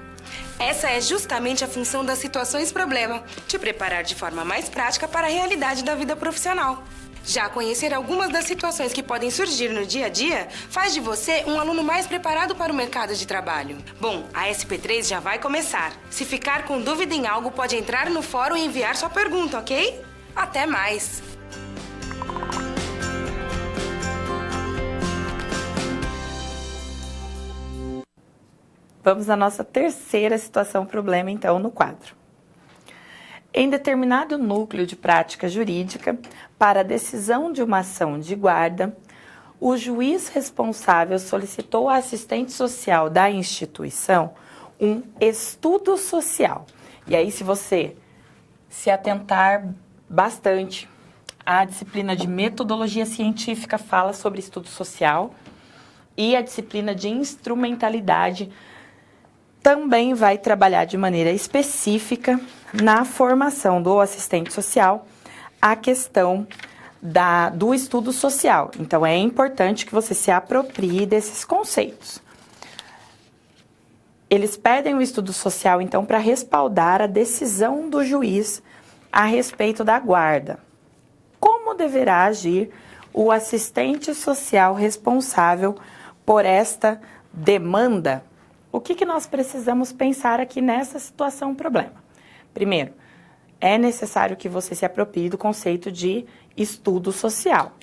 Essa é justamente a função das situações-problema, te preparar de forma mais prática para a realidade da vida profissional. Já conhecer algumas das situações que podem surgir no dia a dia faz de você um aluno mais preparado para o mercado de trabalho. Bom, a SP3 já vai começar. Se ficar com dúvida em algo, pode entrar no fórum e enviar sua pergunta, ok? Até mais! Vamos à nossa terceira situação-problema, então, no quadro. Em determinado núcleo de prática jurídica, para a decisão de uma ação de guarda, o juiz responsável solicitou à assistente social da instituição um estudo social. E aí, se você se atentar bastante, a disciplina de metodologia científica fala sobre estudo social e a disciplina de instrumentalidade também vai trabalhar de maneira específica na formação do assistente social a questão do estudo social. Então, é importante que você se aproprie desses conceitos. Eles pedem o estudo social, então, para respaldar a decisão do juiz a respeito da guarda. Como deverá agir o assistente social responsável por esta demanda? O que nós precisamos pensar aqui nessa situação-problema? Primeiro, é necessário que você se aproprie do conceito de estudo social.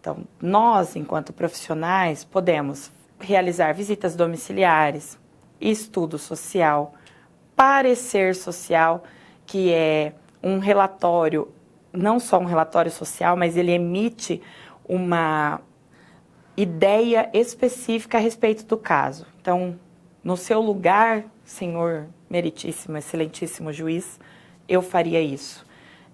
Então, nós, enquanto profissionais, podemos realizar visitas domiciliares, estudo social, parecer social, que é um relatório, não só um relatório social, mas ele emite uma ideia específica a respeito do caso. Então, no seu lugar, senhor meritíssimo, excelentíssimo juiz, eu faria isso.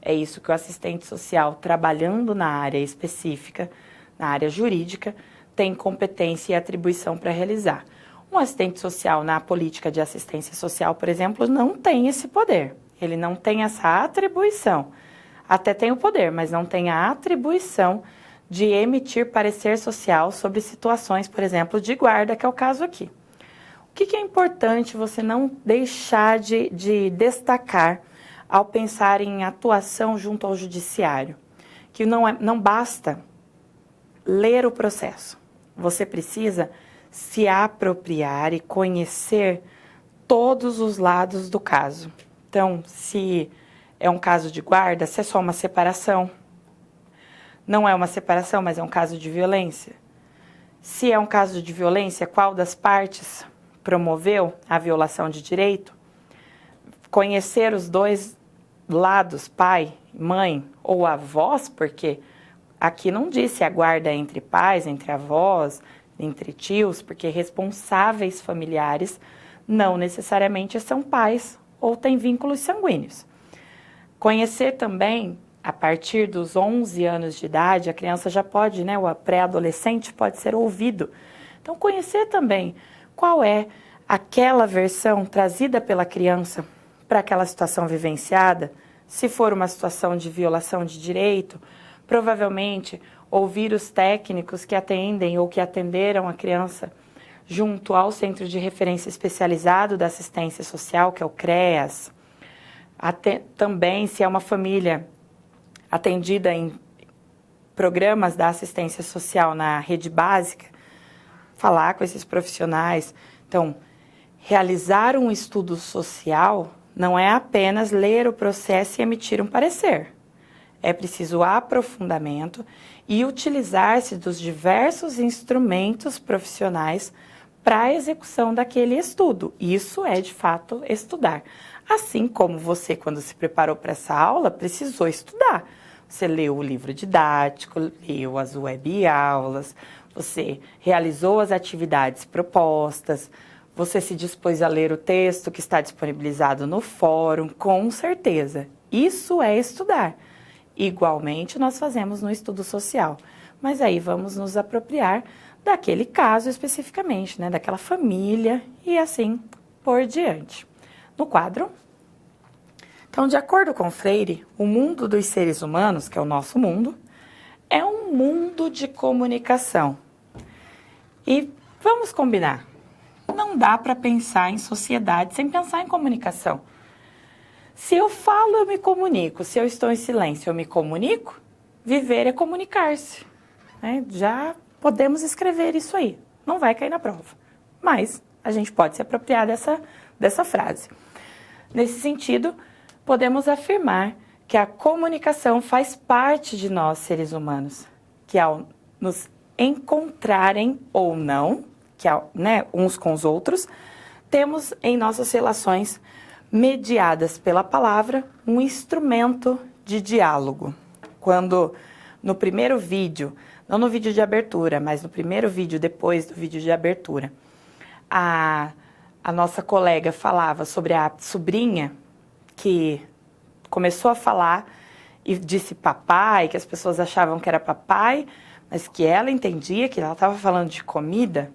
É isso que o assistente social, trabalhando na área específica, na área jurídica, tem competência e atribuição para realizar. Um assistente social na política de assistência social, por exemplo, não tem esse poder. Ele não tem essa atribuição. Até tem o poder, mas não tem a atribuição de emitir parecer social sobre situações, por exemplo, de guarda, que é o caso aqui. O que é importante você não deixar de destacar ao pensar em atuação junto ao judiciário? Que não basta ler o processo. Você precisa se apropriar e conhecer todos os lados do caso. Então, se é um caso de guarda, se é só uma separação, não é uma separação, mas é um caso de violência. Se é um caso de violência, qual das partes promoveu a violação de direito? Conhecer os dois lados, pai, mãe ou avós, porque aqui não disse a guarda entre pais, entre avós, entre tios, porque responsáveis familiares não necessariamente são pais ou têm vínculos sanguíneos. Conhecer também, a partir dos 11 anos de idade, a criança já pode, o pré-adolescente pode ser ouvido. Então, conhecer também qual é aquela versão trazida pela criança para aquela situação vivenciada. Se for uma situação de violação de direito, provavelmente ouvir os técnicos que atendem ou que atenderam a criança junto ao Centro de Referência Especializado da Assistência Social, que é o CREAS. Também, se é uma família atendida em programas da assistência social na rede básica, falar com esses profissionais. Então, realizar um estudo social não é apenas ler o processo e emitir um parecer. É preciso aprofundamento e utilizar-se dos diversos instrumentos profissionais para a execução daquele estudo. Isso é, de fato, estudar. Assim como você, quando se preparou para essa aula, precisou estudar. Você leu o livro didático, leu as web aulas, você realizou as atividades propostas, você se dispôs a ler o texto que está disponibilizado no fórum, com certeza. Isso é estudar. Igualmente, nós fazemos no estudo social. Mas aí vamos nos apropriar daquele caso especificamente, né? Daquela família e assim por diante. No quadro. Então, de acordo com Freire, o mundo dos seres humanos, que é o nosso mundo, é um mundo de comunicação. E vamos combinar, não dá para pensar em sociedade sem pensar em comunicação. Se eu falo, eu me comunico. Se eu estou em silêncio, eu me comunico. Viver é comunicar-se. Né? Já podemos escrever isso aí. Não vai cair na prova. Mas a gente pode se apropriar dessa frase. Nesse sentido, podemos afirmar que a comunicação faz parte de nós, seres humanos, que ao nos encontrarem ou não, que uns com os outros, temos em nossas relações mediadas pela palavra um instrumento de diálogo. Quando no primeiro vídeo, não no vídeo de abertura, mas no primeiro vídeo depois do vídeo de abertura, a nossa colega falava sobre a sobrinha que começou a falar e disse papai, que as pessoas achavam que era papai, mas que ela entendia que ela estava falando de comida.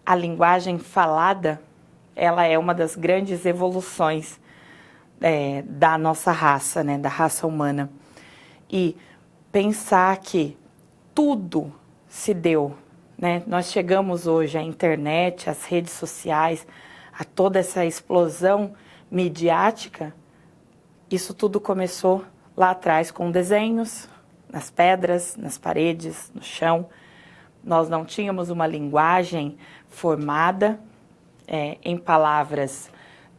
A linguagem falada, ela é uma das grandes evoluções da nossa raça, né, da raça humana. E pensar que tudo se deu, né? Nós chegamos hoje à internet, às redes sociais, a toda essa explosão midiática. Isso tudo começou lá atrás com desenhos, nas pedras, nas paredes, no chão. Nós não tínhamos uma linguagem formada em palavras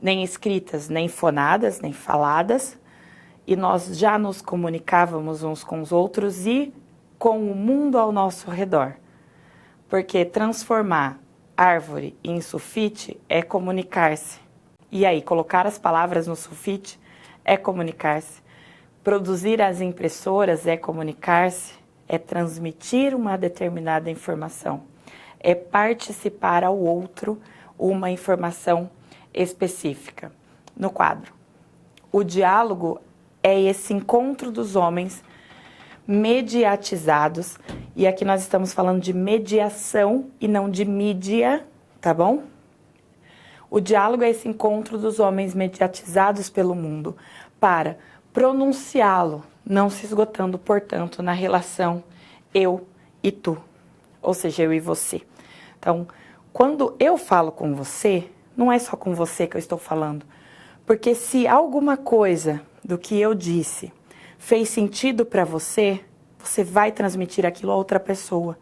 nem escritas, nem fonadas, nem faladas. E nós já nos comunicávamos uns com os outros e com o mundo ao nosso redor. Porque transformar árvore em sulfite é comunicar-se. E aí, colocar as palavras no sulfite é comunicar-se. Produzir as impressoras é comunicar-se, é transmitir uma determinada informação, é participar ao outro uma informação específica. No quadro, o diálogo é esse encontro dos homens mediatizados, e aqui nós estamos falando de mediação e não de mídia, tá bom? O diálogo é esse encontro dos homens mediatizados pelo mundo para pronunciá-lo, não se esgotando, portanto, na relação eu e tu, ou seja, eu e você. Então, quando eu falo com você, não é só com você que eu estou falando, porque se alguma coisa do que eu disse fez sentido para você, você vai transmitir aquilo a outra pessoa.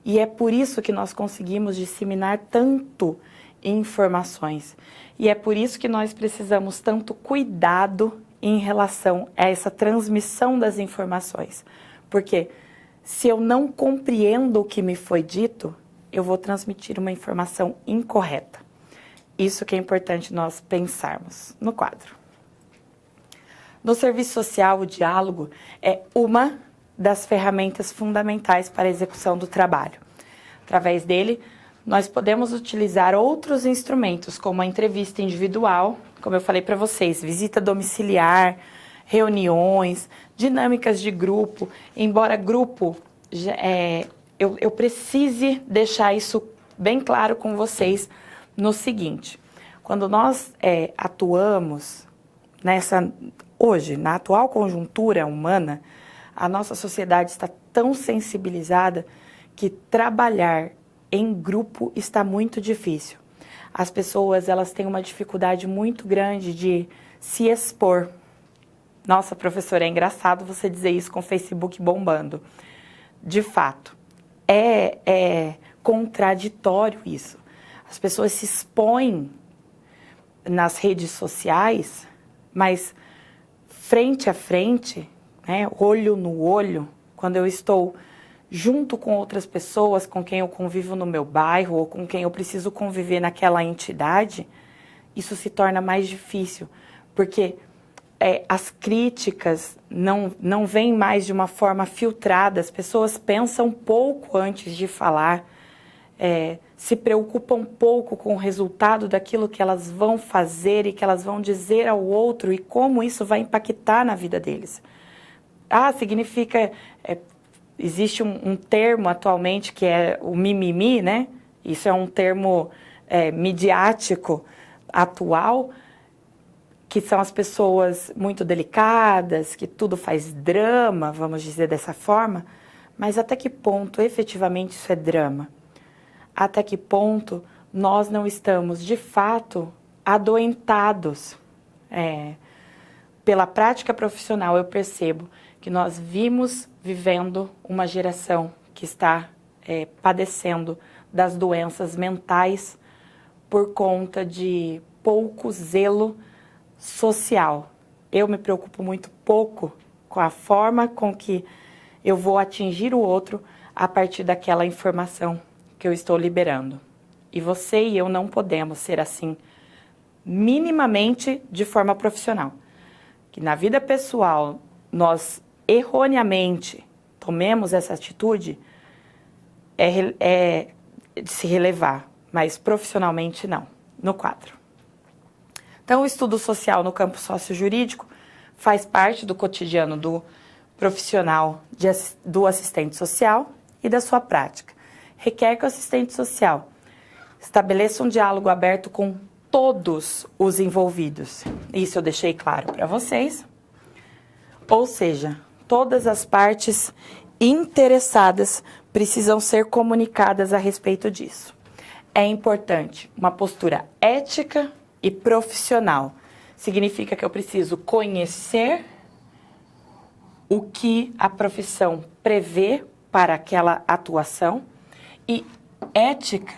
E é por isso que nós conseguimos disseminar tanto informações. E é por isso que nós precisamos tanto cuidado em relação a essa transmissão das informações. Porque se eu não compreendo o que me foi dito, eu vou transmitir uma informação incorreta. Isso que é importante nós pensarmos no quadro. No serviço social, o diálogo é uma das ferramentas fundamentais para a execução do trabalho. Através dele, nós podemos utilizar outros instrumentos, como a entrevista individual, como eu falei para vocês, visita domiciliar, reuniões, dinâmicas de grupo. Embora grupo, eu precise deixar isso bem claro com vocês no seguinte. Quando nós atuamos hoje, na atual conjuntura humana, a nossa sociedade está tão sensibilizada que trabalhar em grupo está muito difícil. As pessoas, elas têm uma dificuldade muito grande de se expor. Nossa, professora, é engraçado você dizer isso com o Facebook bombando. De fato, é contraditório isso. As pessoas se expõem nas redes sociais, mas frente a frente, né, olho no olho, quando eu estou junto com outras pessoas com quem eu convivo no meu bairro ou com quem eu preciso conviver naquela entidade, isso se torna mais difícil, porque as críticas não vêm mais de uma forma filtrada, as pessoas pensam pouco antes de falar, se preocupam pouco com o resultado daquilo que elas vão fazer e que elas vão dizer ao outro e como isso vai impactar na vida deles. Significa... existe um termo atualmente que é o mimimi, né? Isso é um termo midiático atual, que são as pessoas muito delicadas, que tudo faz drama, vamos dizer dessa forma, mas até que ponto efetivamente isso é drama? Até que ponto nós não estamos, de fato, adoentados? Pela prática profissional, eu percebo que nós vivendo uma geração que está padecendo das doenças mentais por conta de pouco zelo social. Eu me preocupo muito pouco com a forma com que eu vou atingir o outro a partir daquela informação que eu estou liberando. E você e eu não podemos ser assim, minimamente de forma profissional. Que na vida pessoal nós erroneamente tomemos essa atitude é de se relevar, mas profissionalmente não, no quadro. Então, o estudo social no campo sociojurídico faz parte do cotidiano do profissional do assistente social e da sua prática. Requer que o assistente social estabeleça um diálogo aberto com todos os envolvidos. Isso eu deixei claro para vocês. Ou seja, todas as partes interessadas precisam ser comunicadas a respeito disso. É importante uma postura ética e profissional. Significa que eu preciso conhecer o que a profissão prevê para aquela atuação. E ética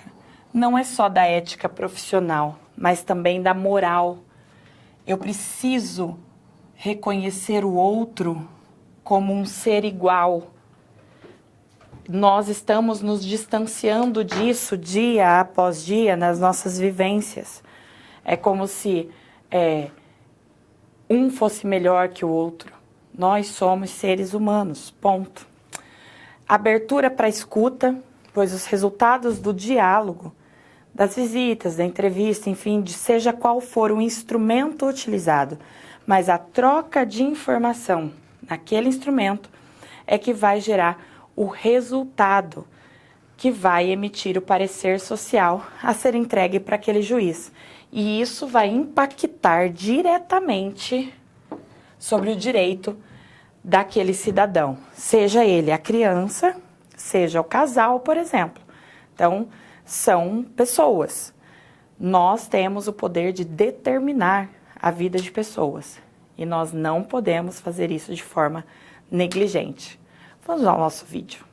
não é só da ética profissional, mas também da moral. Eu preciso reconhecer o outro como um ser igual. Nós estamos nos distanciando disso dia após dia nas nossas vivências. É como se um fosse melhor que o outro. Nós somos seres humanos, ponto. Abertura para escuta, pois os resultados do diálogo, das visitas, da entrevista, enfim, seja qual for o instrumento utilizado, mas a troca de informação naquele instrumento é que vai gerar o resultado que vai emitir o parecer social a ser entregue para aquele juiz. E isso vai impactar diretamente sobre o direito daquele cidadão, seja ele a criança, seja o casal, por exemplo. Então, são pessoas. Nós temos o poder de determinar a vida de pessoas e nós não podemos fazer isso de forma negligente. Vamos ao nosso vídeo.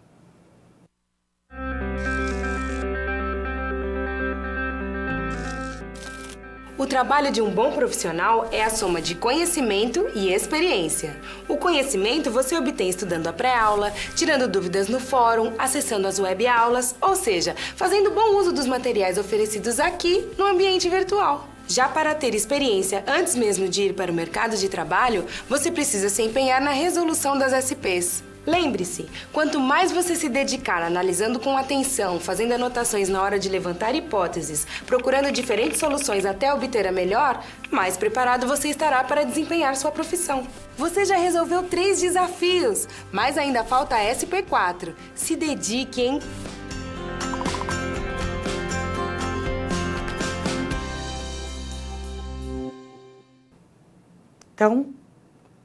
O trabalho de um bom profissional é a soma de conhecimento e experiência. O conhecimento você obtém estudando a pré-aula, tirando dúvidas no fórum, acessando as web-aulas, ou seja, fazendo bom uso dos materiais oferecidos aqui no ambiente virtual. Já para ter experiência antes mesmo de ir para o mercado de trabalho, você precisa se empenhar na resolução das SPs. Lembre-se, quanto mais você se dedicar analisando com atenção, fazendo anotações na hora de levantar hipóteses, procurando diferentes soluções até obter a melhor, mais preparado você estará para desempenhar sua profissão. Você já resolveu 3 desafios, mas ainda falta a SP4. Se dedique, hein? Então,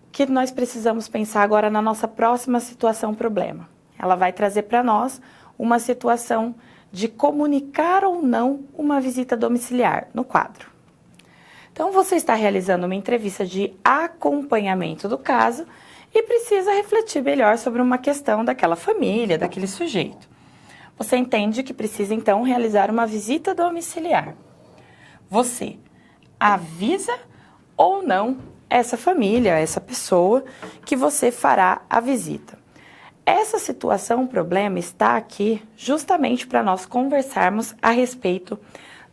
o que nós precisamos pensar agora na nossa próxima situação-problema? Ela vai trazer para nós uma situação de comunicar ou não uma visita domiciliar no quadro. Então, você está realizando uma entrevista de acompanhamento do caso e precisa refletir melhor sobre uma questão daquela família, daquele sujeito. Você entende que precisa, então, realizar uma visita domiciliar. Você avisa ou não essa família, essa pessoa que você fará a visita. Essa situação, problema, está aqui justamente para nós conversarmos a respeito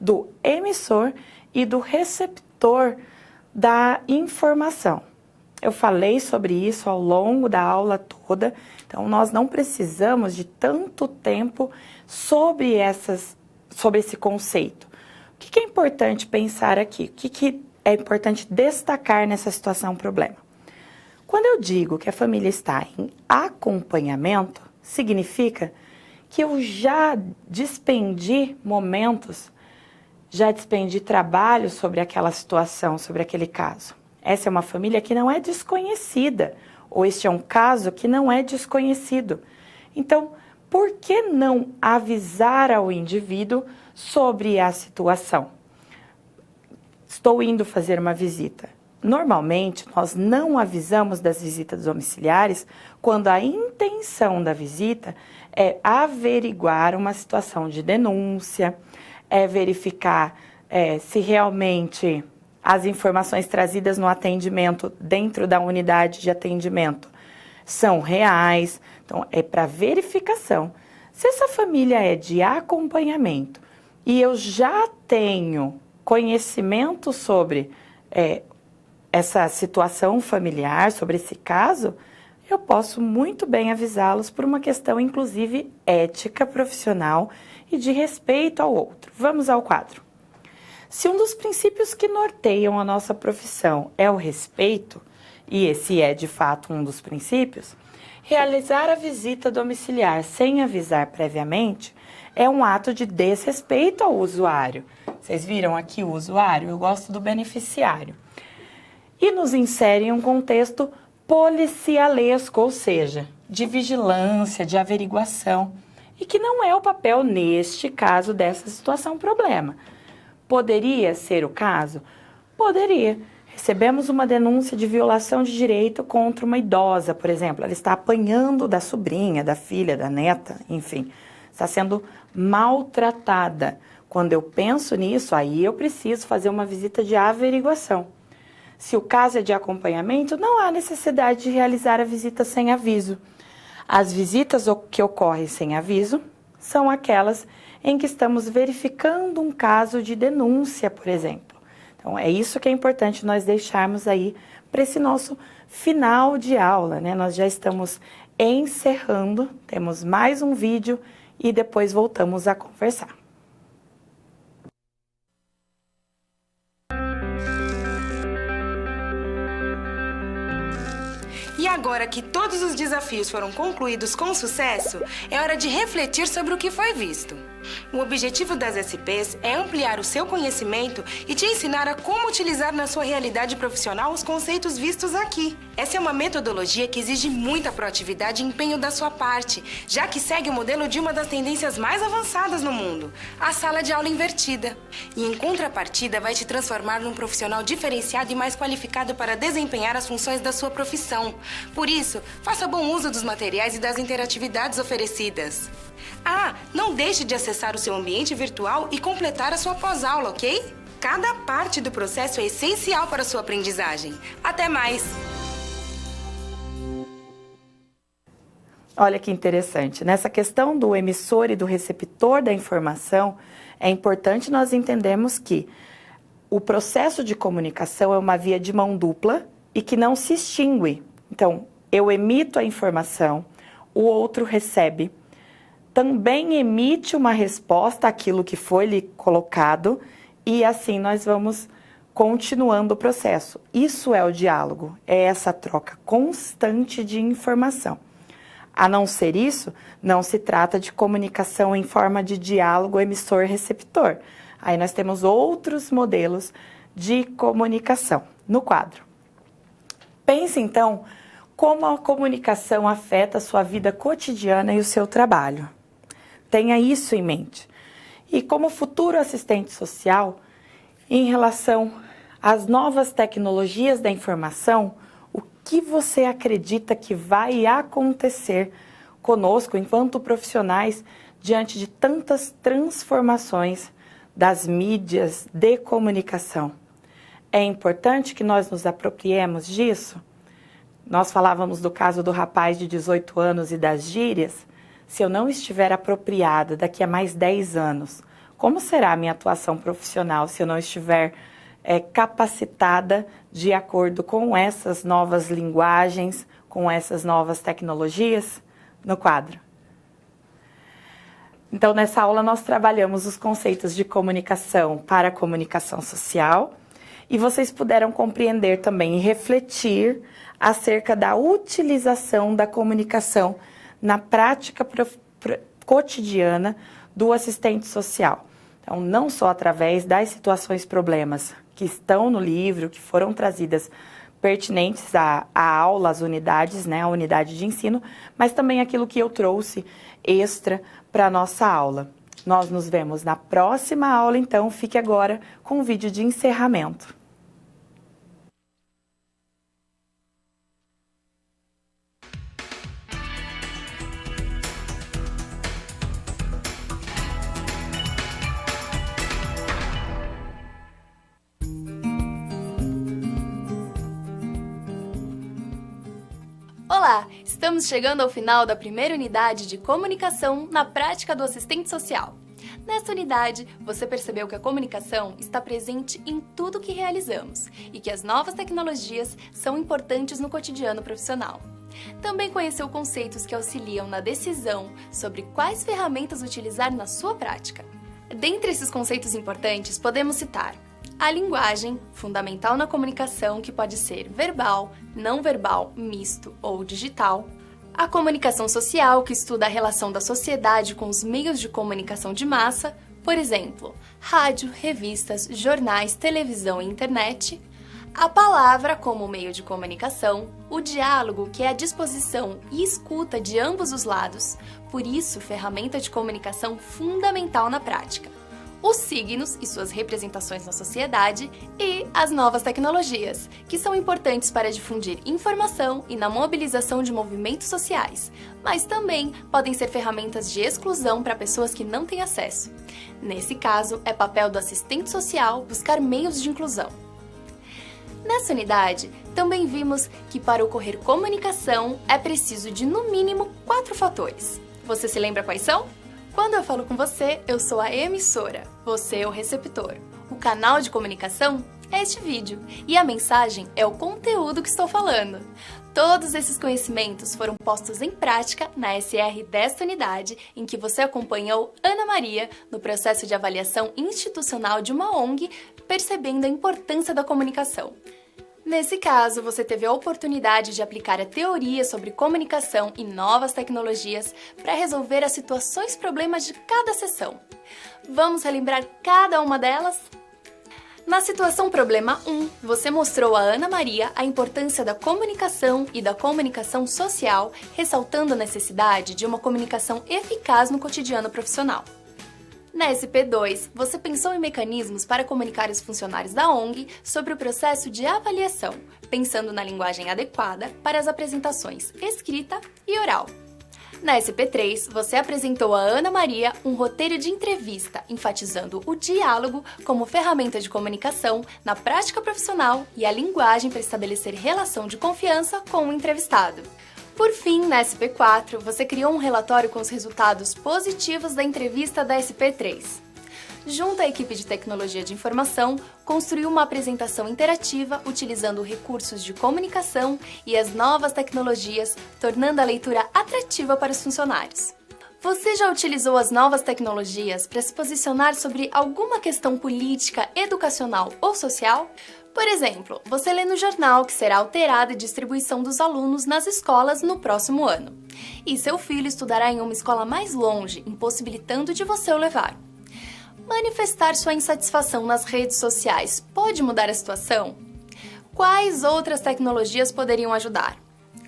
do emissor e do receptor da informação. Eu falei sobre isso ao longo da aula toda, então nós não precisamos de tanto tempo sobre esse conceito. O que é importante pensar aqui? O que é importante destacar nessa situação problema? Quando eu digo que a família está em acompanhamento, significa que eu já despendi momentos, já despendi trabalho sobre aquela situação, sobre aquele caso. Essa é uma família que não é desconhecida, ou este é um caso que não é desconhecido. Então, por que não avisar ao indivíduo sobre a situação? Estou indo fazer uma visita. Normalmente, nós não avisamos das visitas domiciliares quando a intenção da visita é averiguar uma situação de denúncia, é verificar se realmente as informações trazidas no atendimento dentro da unidade de atendimento são reais. Então, é para verificação. Se essa família é de acompanhamento e eu já tenho conhecimento sobre essa situação familiar, sobre esse caso, eu posso muito bem avisá-los por uma questão, inclusive, ética, profissional e de respeito ao outro. Vamos ao quadro. Se um dos princípios que norteiam a nossa profissão é o respeito, e esse é de fato um dos princípios, realizar a visita domiciliar sem avisar previamente é um ato de desrespeito ao usuário. Vocês viram aqui o usuário? Eu gosto do beneficiário. E nos insere em um contexto policialesco, ou seja, de vigilância, de averiguação, e que não é o papel, neste caso, dessa situação problema. Poderia ser o caso? Poderia. Recebemos uma denúncia de violação de direito contra uma idosa, por exemplo. Ela está apanhando da sobrinha, da filha, da neta, enfim. Está sendo maltratada. Quando eu penso nisso, aí eu preciso fazer uma visita de averiguação. Se o caso é de acompanhamento, não há necessidade de realizar a visita sem aviso. As visitas que ocorrem sem aviso são aquelas em que estamos verificando um caso de denúncia, por exemplo. Então, é isso que é importante nós deixarmos aí para esse nosso final de aula, né? Nós já estamos encerrando, temos mais um vídeo e depois voltamos a conversar. E agora que todos os desafios foram concluídos com sucesso, é hora de refletir sobre o que foi visto. O objetivo das SPs é ampliar o seu conhecimento e te ensinar a como utilizar na sua realidade profissional os conceitos vistos aqui. Essa é uma metodologia que exige muita proatividade e empenho da sua parte, já que segue o modelo de uma das tendências mais avançadas no mundo, a sala de aula invertida. E em contrapartida, vai te transformar num profissional diferenciado e mais qualificado para desempenhar as funções da sua profissão. Por isso, faça bom uso dos materiais e das interatividades oferecidas. Ah, não deixe de acessar o seu ambiente virtual e completar a sua pós-aula, ok? Cada parte do processo é essencial para a sua aprendizagem. Até mais! Olha que interessante. Nessa questão do emissor e do receptor da informação, é importante nós entendermos que o processo de comunicação é uma via de mão dupla e que não se extingue. Então, eu emito a informação, o outro recebe, também emite uma resposta àquilo que foi lhe colocado e assim nós vamos continuando o processo. Isso é o diálogo, é essa troca constante de informação. A não ser isso, não se trata de comunicação em forma de diálogo emissor-receptor. Aí nós temos outros modelos de comunicação no quadro. Pense então como a comunicação afeta a sua vida cotidiana e o seu trabalho. Tenha isso em mente. E como futuro assistente social, em relação às novas tecnologias da informação, o que você acredita que vai acontecer conosco enquanto profissionais diante de tantas transformações das mídias de comunicação? É importante que nós nos apropriemos disso? Nós falávamos do caso do rapaz de 18 anos e das gírias. Se eu não estiver apropriada daqui a mais 10 anos, como será a minha atuação profissional se eu não estiver capacitada de acordo com essas novas linguagens, com essas novas tecnologias? No quadro. Então, nessa aula nós trabalhamos os conceitos de comunicação para a comunicação social e vocês puderam compreender também e refletir acerca da utilização da comunicação na prática cotidiana do assistente social. Então, não só através das situações problemas que estão no livro, que foram trazidas pertinentes à aula, às unidades, né, à unidade de ensino, mas também aquilo que eu trouxe extra para a nossa aula. Nós nos vemos na próxima aula, então fique agora com o vídeo de encerramento. Olá, estamos chegando ao final da primeira unidade de comunicação na prática do assistente social. Nesta unidade, você percebeu que a comunicação está presente em tudo que realizamos e que as novas tecnologias são importantes no cotidiano profissional. Também conheceu conceitos que auxiliam na decisão sobre quais ferramentas utilizar na sua prática. Dentre esses conceitos importantes, podemos citar a linguagem, fundamental na comunicação, que pode ser verbal, não verbal, misto ou digital. A comunicação social, que estuda a relação da sociedade com os meios de comunicação de massa, por exemplo, rádio, revistas, jornais, televisão e internet. A palavra como meio de comunicação, o diálogo, que é a disposição e escuta de ambos os lados, por isso, ferramenta de comunicação fundamental na prática. Os signos e suas representações na sociedade e as novas tecnologias, que são importantes para difundir informação e na mobilização de movimentos sociais, mas também podem ser ferramentas de exclusão para pessoas que não têm acesso. Nesse caso, é papel do assistente social buscar meios de inclusão. Nessa unidade, também vimos que para ocorrer comunicação é preciso de, no mínimo, 4 fatores. Você se lembra quais são? Quando eu falo com você, eu sou a emissora, você é o receptor. O canal de comunicação é este vídeo e a mensagem é o conteúdo que estou falando. Todos esses conhecimentos foram postos em prática na SR desta unidade, em que você acompanhou Ana Maria no processo de avaliação institucional de uma ONG, percebendo a importância da comunicação. Nesse caso, você teve a oportunidade de aplicar a teoria sobre comunicação e novas tecnologias para resolver as situações problemas de cada sessão. Vamos relembrar cada uma delas? Na situação problema 1, você mostrou a Ana Maria a importância da comunicação e da comunicação social, ressaltando a necessidade de uma comunicação eficaz no cotidiano profissional. Na SP2, você pensou em mecanismos para comunicar os funcionários da ONG sobre o processo de avaliação, pensando na linguagem adequada para as apresentações escrita e oral. Na SP3, você apresentou a Ana Maria um roteiro de entrevista, enfatizando o diálogo como ferramenta de comunicação na prática profissional e a linguagem para estabelecer relação de confiança com o entrevistado. Por fim, na SP4, você criou um relatório com os resultados positivos da entrevista da SP3. Junto à equipe de tecnologia de informação, construiu uma apresentação interativa utilizando recursos de comunicação e as novas tecnologias, tornando a leitura atrativa para os funcionários. Você já utilizou as novas tecnologias para se posicionar sobre alguma questão política, educacional ou social? Por exemplo, você lê no jornal que será alterada a distribuição dos alunos nas escolas no próximo ano. E seu filho estudará em uma escola mais longe, impossibilitando de você o levar. Manifestar sua insatisfação nas redes sociais pode mudar a situação? Quais outras tecnologias poderiam ajudar?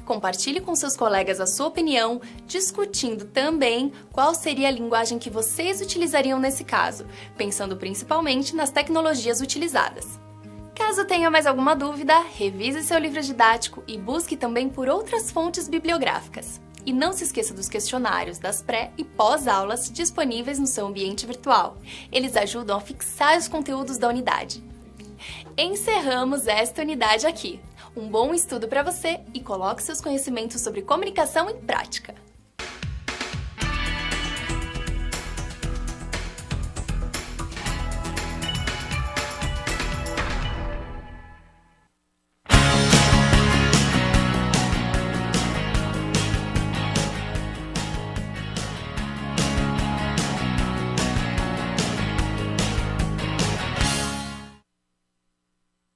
Compartilhe com seus colegas a sua opinião, discutindo também qual seria a linguagem que vocês utilizariam nesse caso, pensando principalmente nas tecnologias utilizadas. Caso tenha mais alguma dúvida, revise seu livro didático e busque também por outras fontes bibliográficas. E não se esqueça dos questionários das pré- e pós-aulas disponíveis no seu ambiente virtual. Eles ajudam a fixar os conteúdos da unidade. Encerramos esta unidade aqui. Um bom estudo para você e coloque seus conhecimentos sobre comunicação em prática.